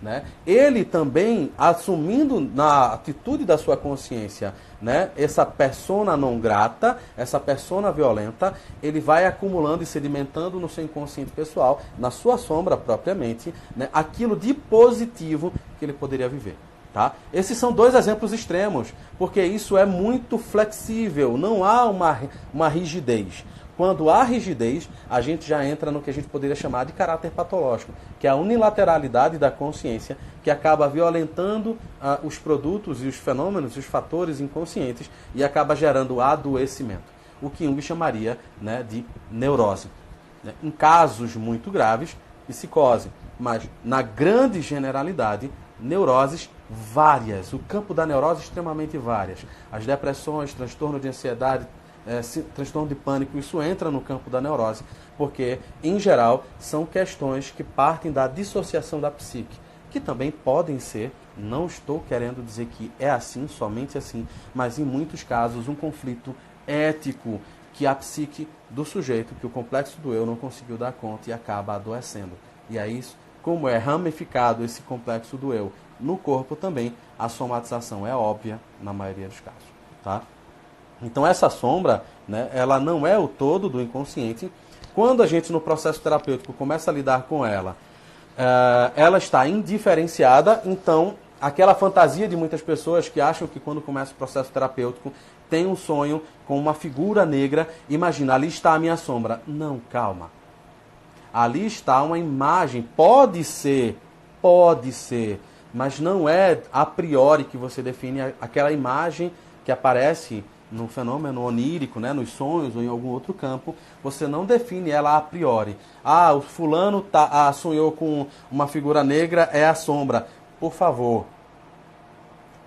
né? Ele também, assumindo na atitude da sua consciência, né, essa persona não grata, essa persona violenta, ele vai acumulando e sedimentando no seu inconsciente pessoal, na sua sombra propriamente, né, aquilo de positivo que ele poderia viver. Tá? Esses são dois exemplos extremos, porque isso é muito flexível, não há uma rigidez. Quando há rigidez, a gente já entra no que a gente poderia chamar de caráter patológico, que é a unilateralidade da consciência, que acaba violentando os produtos e os fenômenos, os fatores inconscientes, e acaba gerando adoecimento, o que Jung chamaria, né, de neurose. Em casos muito graves, psicose, mas na grande generalidade, neuroses várias. O campo da neurose é extremamente várias. As depressões, transtorno de ansiedade, transtorno de pânico, isso entra no campo da neurose, porque, em geral, são questões que partem da dissociação da psique, que também podem ser, não estou querendo dizer que é assim, somente assim, mas em muitos casos um conflito ético que a psique do sujeito, que o complexo do eu não conseguiu dar conta e acaba adoecendo. E aí, como é ramificado esse complexo do eu no corpo também, a somatização é óbvia na maioria dos casos, tá? Então essa sombra, né, ela não é o todo do inconsciente. Quando a gente no processo terapêutico começa a lidar com ela, ela está indiferenciada. Então aquela fantasia de muitas pessoas que acham que quando começa o processo terapêutico tem um sonho com uma figura negra, imagina, ali está a minha sombra. Não, calma. Ali está uma imagem, pode ser, mas não é a priori que você define aquela imagem que aparece no fenômeno onírico, né, nos sonhos ou em algum outro campo, você não define ela a priori. Ah, o fulano sonhou com uma figura negra, é a sombra. Por favor,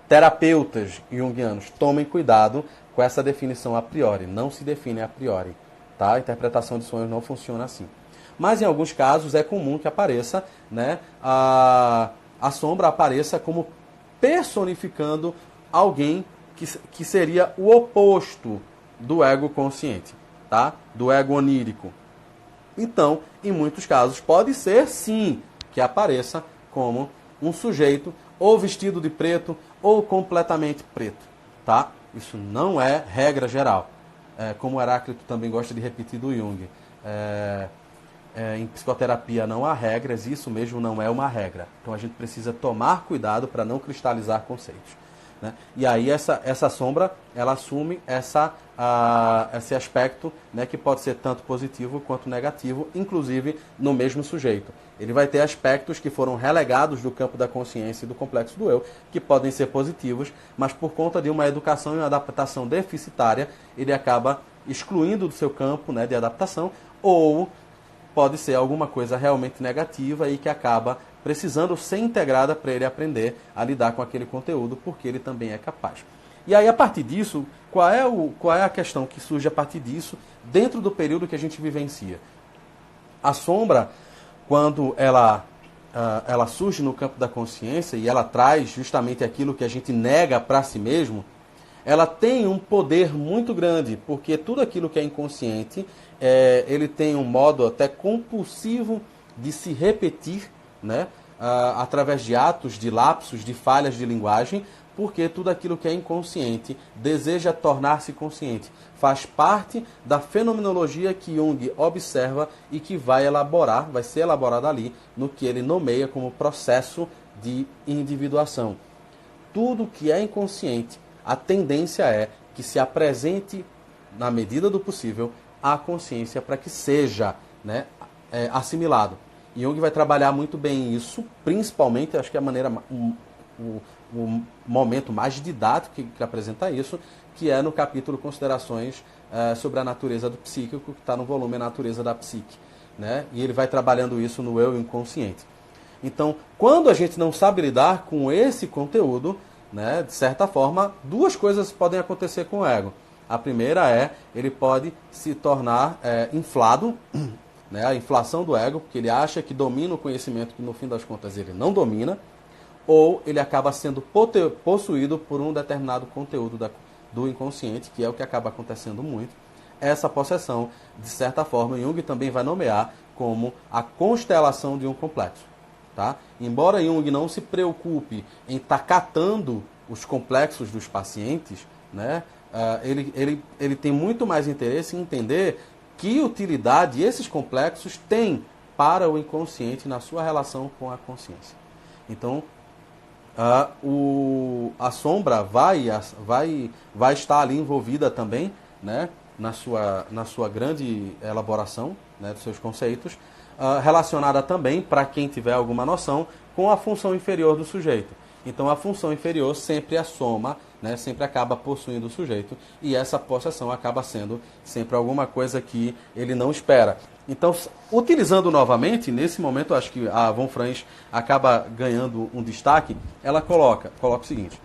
terapeutas junguianos, tomem cuidado com essa definição a priori. Não se define a priori. Tá? A interpretação de sonhos não funciona assim. Mas em alguns casos é comum que apareça, né, a sombra apareça como personificando alguém que seria o oposto do ego consciente, tá? Do ego onírico. Então, em muitos casos, pode ser sim que apareça como um sujeito ou vestido de preto ou completamente preto, tá? Isso não é regra geral. Como Heráclito também gosta de repetir do Jung. Em psicoterapia não há regras, isso mesmo não é uma regra. Então a gente precisa tomar cuidado para não cristalizar conceitos. Né? E aí essa sombra, ela assume esse aspecto, né, que pode ser tanto positivo quanto negativo, inclusive no mesmo sujeito. Ele vai ter aspectos que foram relegados do campo da consciência e do complexo do eu, que podem ser positivos, mas por conta de uma educação e uma adaptação deficitária, ele acaba excluindo do seu campo, né, de adaptação, ou pode ser alguma coisa realmente negativa e que acaba precisando ser integrada para ele aprender a lidar com aquele conteúdo, porque ele também é capaz. E aí, a partir disso, qual é a questão que surge a partir disso, dentro do período que a gente vivencia? A sombra, quando ela surge no campo da consciência e ela traz justamente aquilo que a gente nega para si mesmo, ela tem um poder muito grande, porque tudo aquilo que é inconsciente, ele tem um modo até compulsivo de se repetir, né, através de atos, de lapsos, de falhas de linguagem, porque tudo aquilo que é inconsciente deseja tornar-se consciente. Faz parte da fenomenologia que Jung observa e que vai ser elaborada ali no que ele nomeia como processo de individuação. Tudo que é inconsciente, a tendência é que se apresente, na medida do possível, à consciência para que seja, né, assimilado. Jung vai trabalhar muito bem isso, principalmente, acho que a maneira, o momento mais didático que apresenta isso, que é no capítulo Considerações sobre a natureza do psíquico, que está no volume A Natureza da Psique, né? E ele vai trabalhando isso no eu inconsciente. Então, quando a gente não sabe lidar com esse conteúdo, né, de certa forma, duas coisas podem acontecer com o ego. A primeira ele pode se tornar inflado, né, a inflação do ego, porque ele acha que domina o conhecimento que no fim das contas ele não domina. ou ele acaba sendo possuído por um determinado conteúdo do inconsciente, que é o que acaba acontecendo muito. Essa possessão, de certa forma, Jung também vai nomear como a constelação de um complexo. Tá? Embora Jung não se preocupe em estar catando os complexos dos pacientes, né, ele tem muito mais interesse em entender que utilidade esses complexos têm para o inconsciente na sua relação com a consciência. Então, a sombra vai estar ali envolvida também, né, na sua grande elaboração, né, dos seus conceitos, relacionada também, para quem tiver alguma noção, com a função inferior do sujeito. Então a função inferior sempre assoma, né, sempre acaba possuindo o sujeito, e essa possessão acaba sendo sempre alguma coisa que ele não espera. Então, utilizando novamente, nesse momento, acho que a Von Franz acaba ganhando um destaque, ela coloca o seguinte: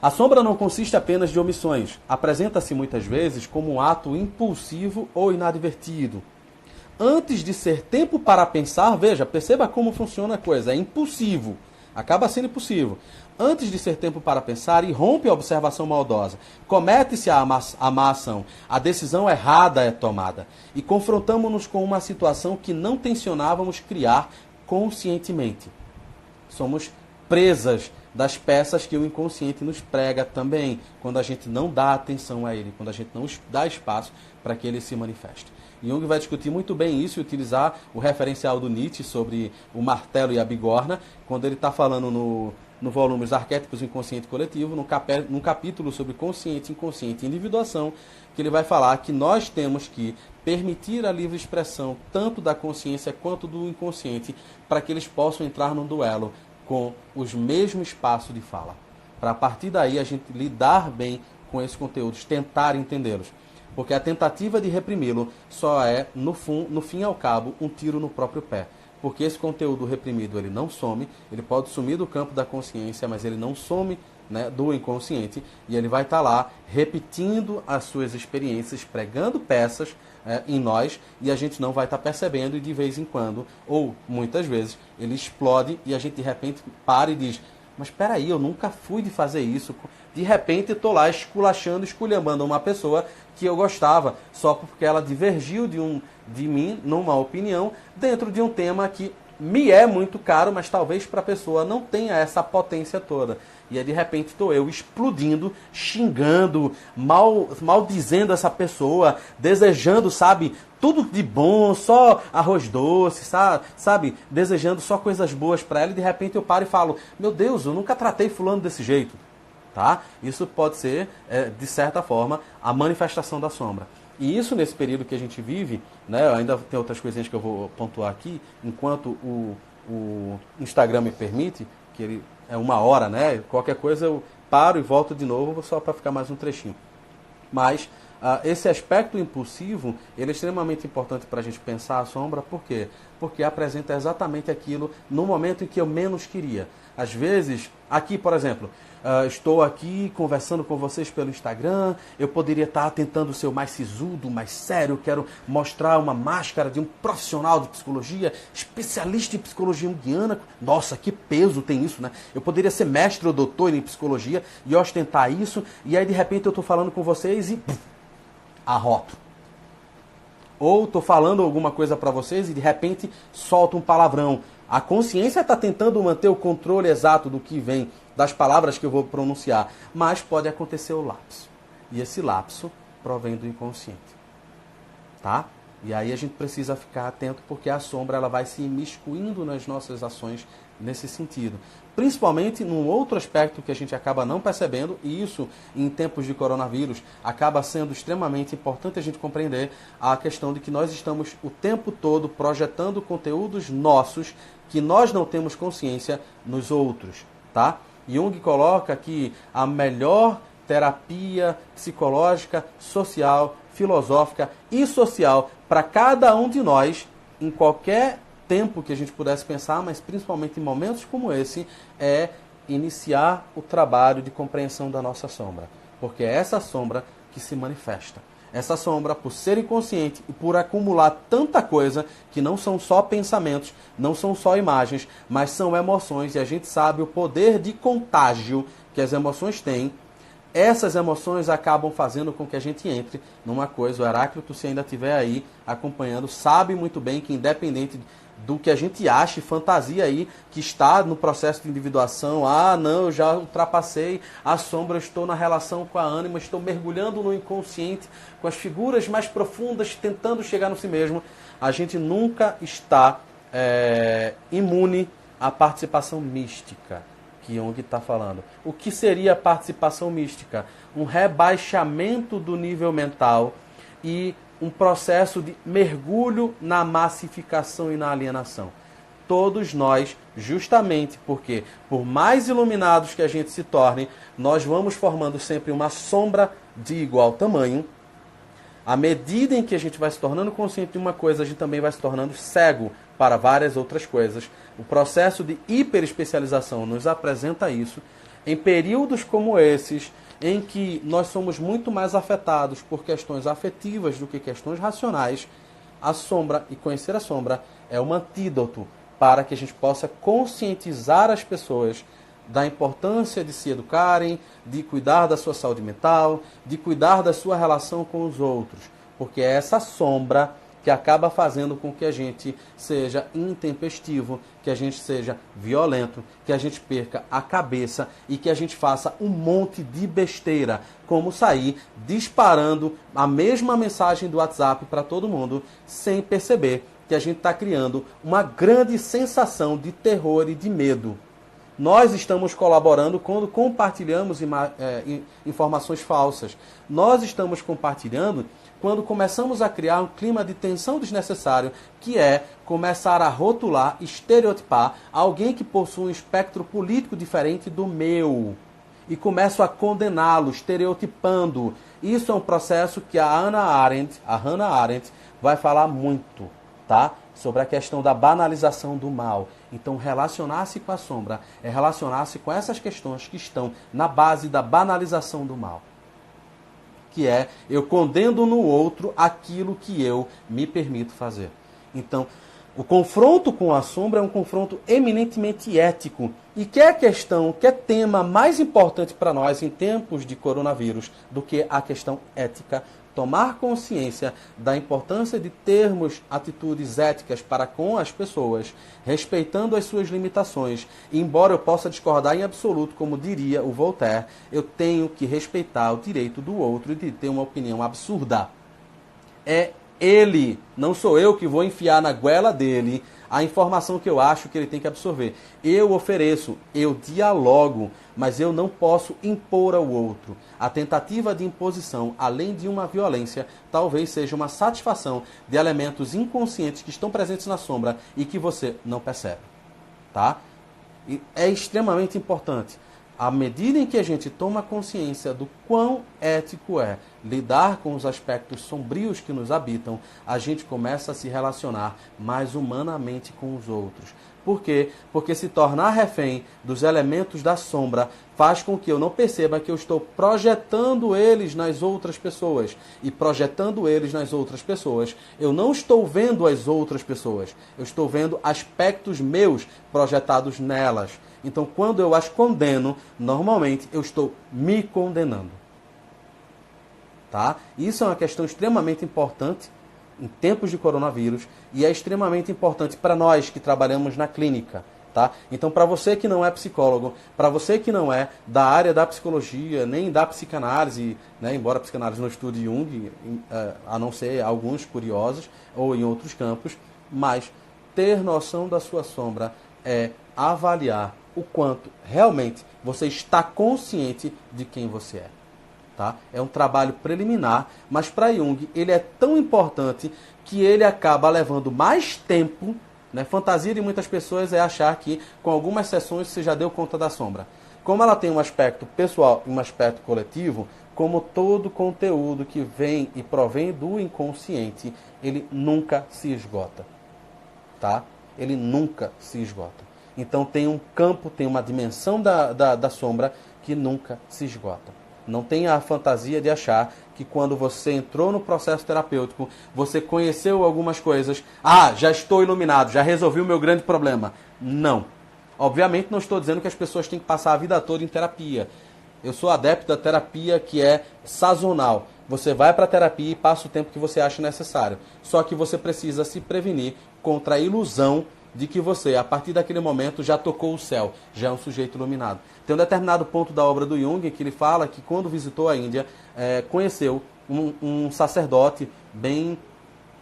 a sombra não consiste apenas de omissões, apresenta-se muitas vezes como um ato impulsivo ou inadvertido. Antes de ser tempo para pensar, perceba como funciona a coisa, é impulsivo, acaba sendo impulsivo. Antes de ser tempo para pensar, irrompe a observação maldosa, comete-se a má ação, a decisão errada é tomada, e confrontamos-nos com uma situação que não tensionávamos criar conscientemente. Somos presas das peças que o inconsciente nos prega também, quando a gente não dá atenção a ele, quando a gente não dá espaço para que ele se manifeste. Jung vai discutir muito bem isso e utilizar o referencial do Nietzsche sobre o martelo e a bigorna, quando ele está falando no volume Os Arquétipos do Inconsciente Coletivo, num capítulo sobre consciente, inconsciente e individuação, que ele vai falar que nós temos que permitir a livre expressão tanto da consciência quanto do inconsciente, para que eles possam entrar num duelo com os mesmos espaços de fala. Para a partir daí a gente lidar bem com esses conteúdos, tentar entendê-los. Porque a tentativa de reprimi-lo só é, no fim e ao cabo, um tiro no próprio pé. Porque esse conteúdo reprimido ele não some, ele pode sumir do campo da consciência, mas ele não some, né, do inconsciente, e ele vai estar lá repetindo as suas experiências, pregando peças em nós, e a gente não vai estar percebendo, e de vez em quando, ou muitas vezes, ele explode e a gente de repente para e diz: mas espera aí, eu nunca fui de fazer isso. De repente estou lá esculhambando uma pessoa que eu gostava, só porque ela divergiu de mim numa opinião, dentro de um tema que me é muito caro, mas talvez para a pessoa não tenha essa potência toda. E aí de repente estou eu explodindo, xingando, maldizendo essa pessoa, desejando, sabe, tudo de bom, só arroz doce, sabe, desejando só coisas boas para ela, e de repente eu paro e falo: meu Deus, eu nunca tratei fulano desse jeito. Tá? Isso pode ser, de certa forma, a manifestação da sombra. E isso, nesse período que a gente vive, né, ainda tem outras coisinhas que eu vou pontuar aqui, enquanto o Instagram me permite, que ele é 1 hora, né? Qualquer coisa eu paro e volto de novo, só para ficar mais um trechinho. Mas esse aspecto impulsivo, ele é extremamente importante para a gente pensar a sombra. Por quê? Porque apresenta exatamente aquilo no momento em que eu menos queria. Às vezes, aqui, por exemplo, estou aqui conversando com vocês pelo Instagram, eu poderia estar tentando ser o mais sisudo, mais sério, quero mostrar uma máscara de um profissional de psicologia, especialista em psicologia junguiana. Nossa, que peso tem isso, né? Eu poderia ser mestre ou doutor em psicologia e ostentar isso, e aí de repente eu estou falando com vocês e arroto. Ou estou falando alguma coisa para vocês e de repente solto um palavrão. A consciência está tentando manter o controle exato do que vem, das palavras que eu vou pronunciar, mas pode acontecer o lapso. E esse lapso provém do inconsciente. Tá? E aí a gente precisa ficar atento, porque a sombra ela vai se imiscuindo nas nossas ações nesse sentido. Principalmente num outro aspecto que a gente acaba não percebendo, e isso em tempos de coronavírus acaba sendo extremamente importante a gente compreender, a questão de que nós estamos o tempo todo projetando conteúdos nossos que nós não temos consciência nos outros. Tá? Jung coloca que a melhor terapia psicológica, social, filosófica e social para cada um de nós, em qualquer tempo que a gente pudesse pensar, mas principalmente em momentos como esse, é iniciar o trabalho de compreensão da nossa sombra. Porque é essa sombra que se manifesta. essa sombra, por ser inconsciente e por acumular tanta coisa que não são só pensamentos, não são só imagens, mas são emoções, e a gente sabe o poder de contágio que as emoções têm. Essas emoções acabam fazendo com que a gente entre numa coisa. O Heráclito, se ainda estiver aí acompanhando, sabe muito bem que, independente do que a gente ache, fantasia aí, que está no processo de individuação, não, eu já ultrapassei a sombra, eu estou na relação com a ânima, estou mergulhando no inconsciente, com as figuras mais profundas, tentando chegar no si mesmo. A gente nunca está imune à participação mística que Jung está falando. O que seria a participação mística? Um rebaixamento do nível mental e um processo de mergulho na massificação e na alienação. Todos nós, justamente porque, por mais iluminados que a gente se torne, nós vamos formando sempre uma sombra de igual tamanho. À medida em que a gente vai se tornando consciente de uma coisa, a gente também vai se tornando cego para várias outras coisas. O processo de hiperespecialização nos apresenta isso. Em períodos como esses, em que nós somos muito mais afetados por questões afetivas do que questões racionais, a sombra e conhecer a sombra é um antídoto para que a gente possa conscientizar as pessoas da importância de se educarem, de cuidar da sua saúde mental, de cuidar da sua relação com os outros. Porque é essa sombra que acaba fazendo com que a gente seja intempestivo, que a gente seja violento, que a gente perca a cabeça e que a gente faça um monte de besteira, como sair disparando a mesma mensagem do WhatsApp para todo mundo, sem perceber que a gente está criando uma grande sensação de terror e de medo. Nós estamos colaborando quando compartilhamos informações falsas. Nós estamos compartilhando quando começamos a criar um clima de tensão desnecessário, que é começar a rotular, estereotipar alguém que possui um espectro político diferente do meu. E começo a condená-lo, estereotipando. Isso é um processo que a Hannah Arendt vai falar muito, tá? Sobre a questão da banalização do mal. Então, relacionar-se com a sombra é relacionar-se com essas questões que estão na base da banalização do mal. Que é, eu condeno no outro aquilo que eu me permito fazer. Então, o confronto com a sombra é um confronto eminentemente ético. E que é questão, que é tema mais importante para nós em tempos de coronavírus do que a questão ética. Tomar consciência da importância de termos atitudes éticas para com as pessoas, respeitando as suas limitações. E, embora eu possa discordar em absoluto, como diria o Voltaire, eu tenho que respeitar o direito do outro de ter uma opinião absurda. É ele, não sou eu que vou enfiar na goela dele a informação que eu acho que ele tem que absorver. Eu ofereço, eu dialogo, mas eu não posso impor ao outro. A tentativa de imposição, além de uma violência, talvez seja uma satisfação de elementos inconscientes que estão presentes na sombra e que você não percebe. Tá? E é extremamente importante. À medida em que a gente toma consciência do quão ético é lidar com os aspectos sombrios que nos habitam, a gente começa a se relacionar mais humanamente com os outros. Por quê? Porque se tornar refém dos elementos da sombra faz com que eu não perceba que eu estou projetando eles nas outras pessoas. E projetando eles nas outras pessoas, eu não estou vendo as outras pessoas. Eu estou vendo aspectos meus projetados nelas. Então, quando eu as condeno, normalmente eu estou me condenando. Tá? Isso é uma questão extremamente importante em tempos de coronavírus e é extremamente importante para nós que trabalhamos na clínica. Tá? Então, para você que não é psicólogo, para você que não é da área da psicologia, nem da psicanálise, né, embora a psicanálise não estude Jung, a não ser alguns curiosos ou em outros campos, mas ter noção da sua sombra é avaliar o quanto realmente você está consciente de quem você é. Tá? É um trabalho preliminar, mas para Jung ele é tão importante que ele acaba levando mais tempo. Né? Fantasia de muitas pessoas é achar que com algumas sessões você já deu conta da sombra. Como ela tem um aspecto pessoal e um aspecto coletivo, como todo conteúdo que vem e provém do inconsciente, ele nunca se esgota. Tá? Ele nunca se esgota. Então tem um campo, tem uma dimensão da sombra que nunca se esgota. Não tenha a fantasia de achar que quando você entrou no processo terapêutico, você conheceu algumas coisas, já estou iluminado, já resolvi o meu grande problema. Não. Obviamente não estou dizendo que as pessoas têm que passar a vida toda em terapia. Eu sou adepto da terapia que é sazonal. Você vai para a terapia e passa o tempo que você acha necessário. Só que você precisa se prevenir contra a ilusão de que você, a partir daquele momento, já tocou o céu, já é um sujeito iluminado. Tem um determinado ponto da obra do Jung que ele fala que quando visitou a Índia, conheceu um sacerdote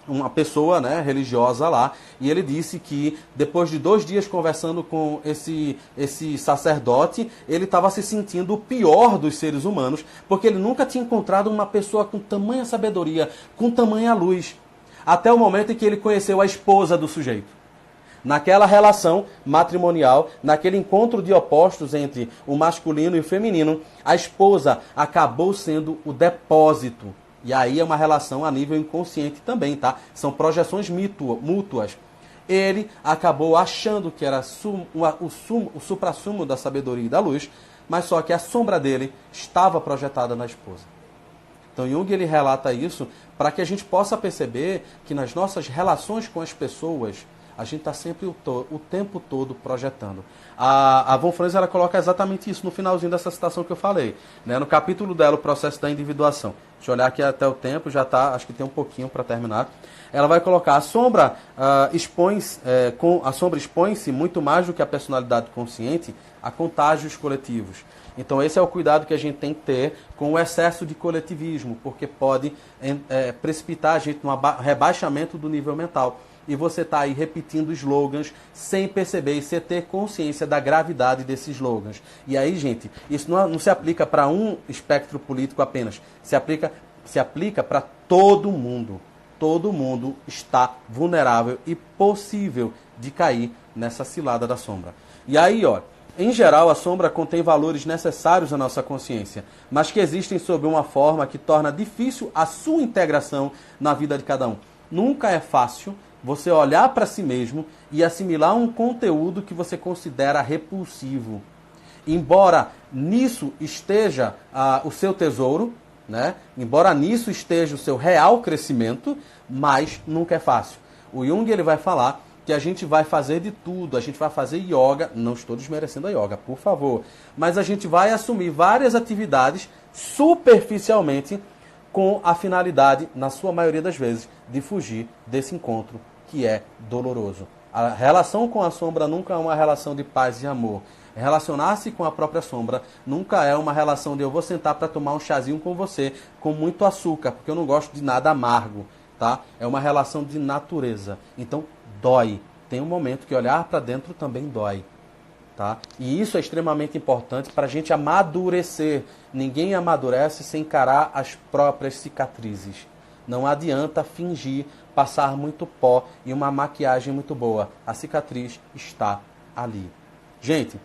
uma pessoa, né, religiosa lá, e ele disse que depois de 2 dias conversando com esse sacerdote, ele estava se sentindo o pior dos seres humanos, porque ele nunca tinha encontrado uma pessoa com tamanha sabedoria, com tamanha luz, até o momento em que ele conheceu a esposa do sujeito. Naquela relação matrimonial, naquele encontro de opostos entre o masculino e o feminino, a esposa acabou sendo o depósito. E aí é uma relação a nível inconsciente também, tá? São projeções mútuas. Ele acabou achando que era o suprassumo da sabedoria e da luz, mas só que a sombra dele estava projetada na esposa. Então Jung ele relata isso para que a gente possa perceber que nas nossas relações com as pessoas, a gente está sempre o tempo todo projetando. A Von Franz ela coloca exatamente isso no finalzinho dessa citação que eu falei, né? No capítulo dela, o processo da individuação. Deixa eu olhar aqui até o tempo, já está, acho que tem um pouquinho para terminar. Ela vai colocar, a sombra expõe-se muito mais do que a personalidade consciente a contágios coletivos. Então esse é o cuidado que a gente tem que ter com o excesso de coletivismo, porque pode precipitar a gente num rebaixamento do nível mental. E você está aí repetindo slogans sem perceber e sem ter consciência da gravidade desses slogans. E aí, gente, isso não se aplica para um espectro político apenas. Se aplica para todo mundo. Todo mundo está vulnerável e possível de cair nessa cilada da sombra. E aí, em geral, a sombra contém valores necessários à nossa consciência, mas que existem sob uma forma que torna difícil a sua integração na vida de cada um. Nunca é fácil você olhar para si mesmo e assimilar um conteúdo que você considera repulsivo. Embora nisso esteja o seu tesouro, né? Embora nisso esteja o seu real crescimento, mas nunca é fácil. O Jung ele vai falar que a gente vai fazer de tudo, a gente vai fazer yoga, não estou desmerecendo a yoga, por favor, mas a gente vai assumir várias atividades superficialmente com a finalidade, na sua maioria das vezes, de fugir desse encontro que é doloroso. A relação com a sombra nunca é uma relação de paz e amor. Relacionar-se com a própria sombra nunca é uma relação de eu vou sentar para tomar um chazinho com você com muito açúcar, porque eu não gosto de nada amargo, tá? É uma relação de natureza. Então, dói. Tem um momento que olhar para dentro também dói, tá? E isso é extremamente importante para a gente amadurecer. Ninguém amadurece sem encarar as próprias cicatrizes. Não adianta fingir, passar muito pó e uma maquiagem muito boa. A cicatriz está ali. Gente,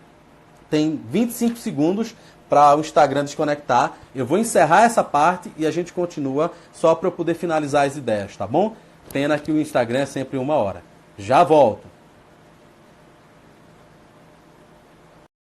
tem 25 segundos para o Instagram desconectar. Eu vou encerrar essa parte e a gente continua só para eu poder finalizar as ideias, tá bom? Pena que o Instagram é sempre 1 hora. Já volto.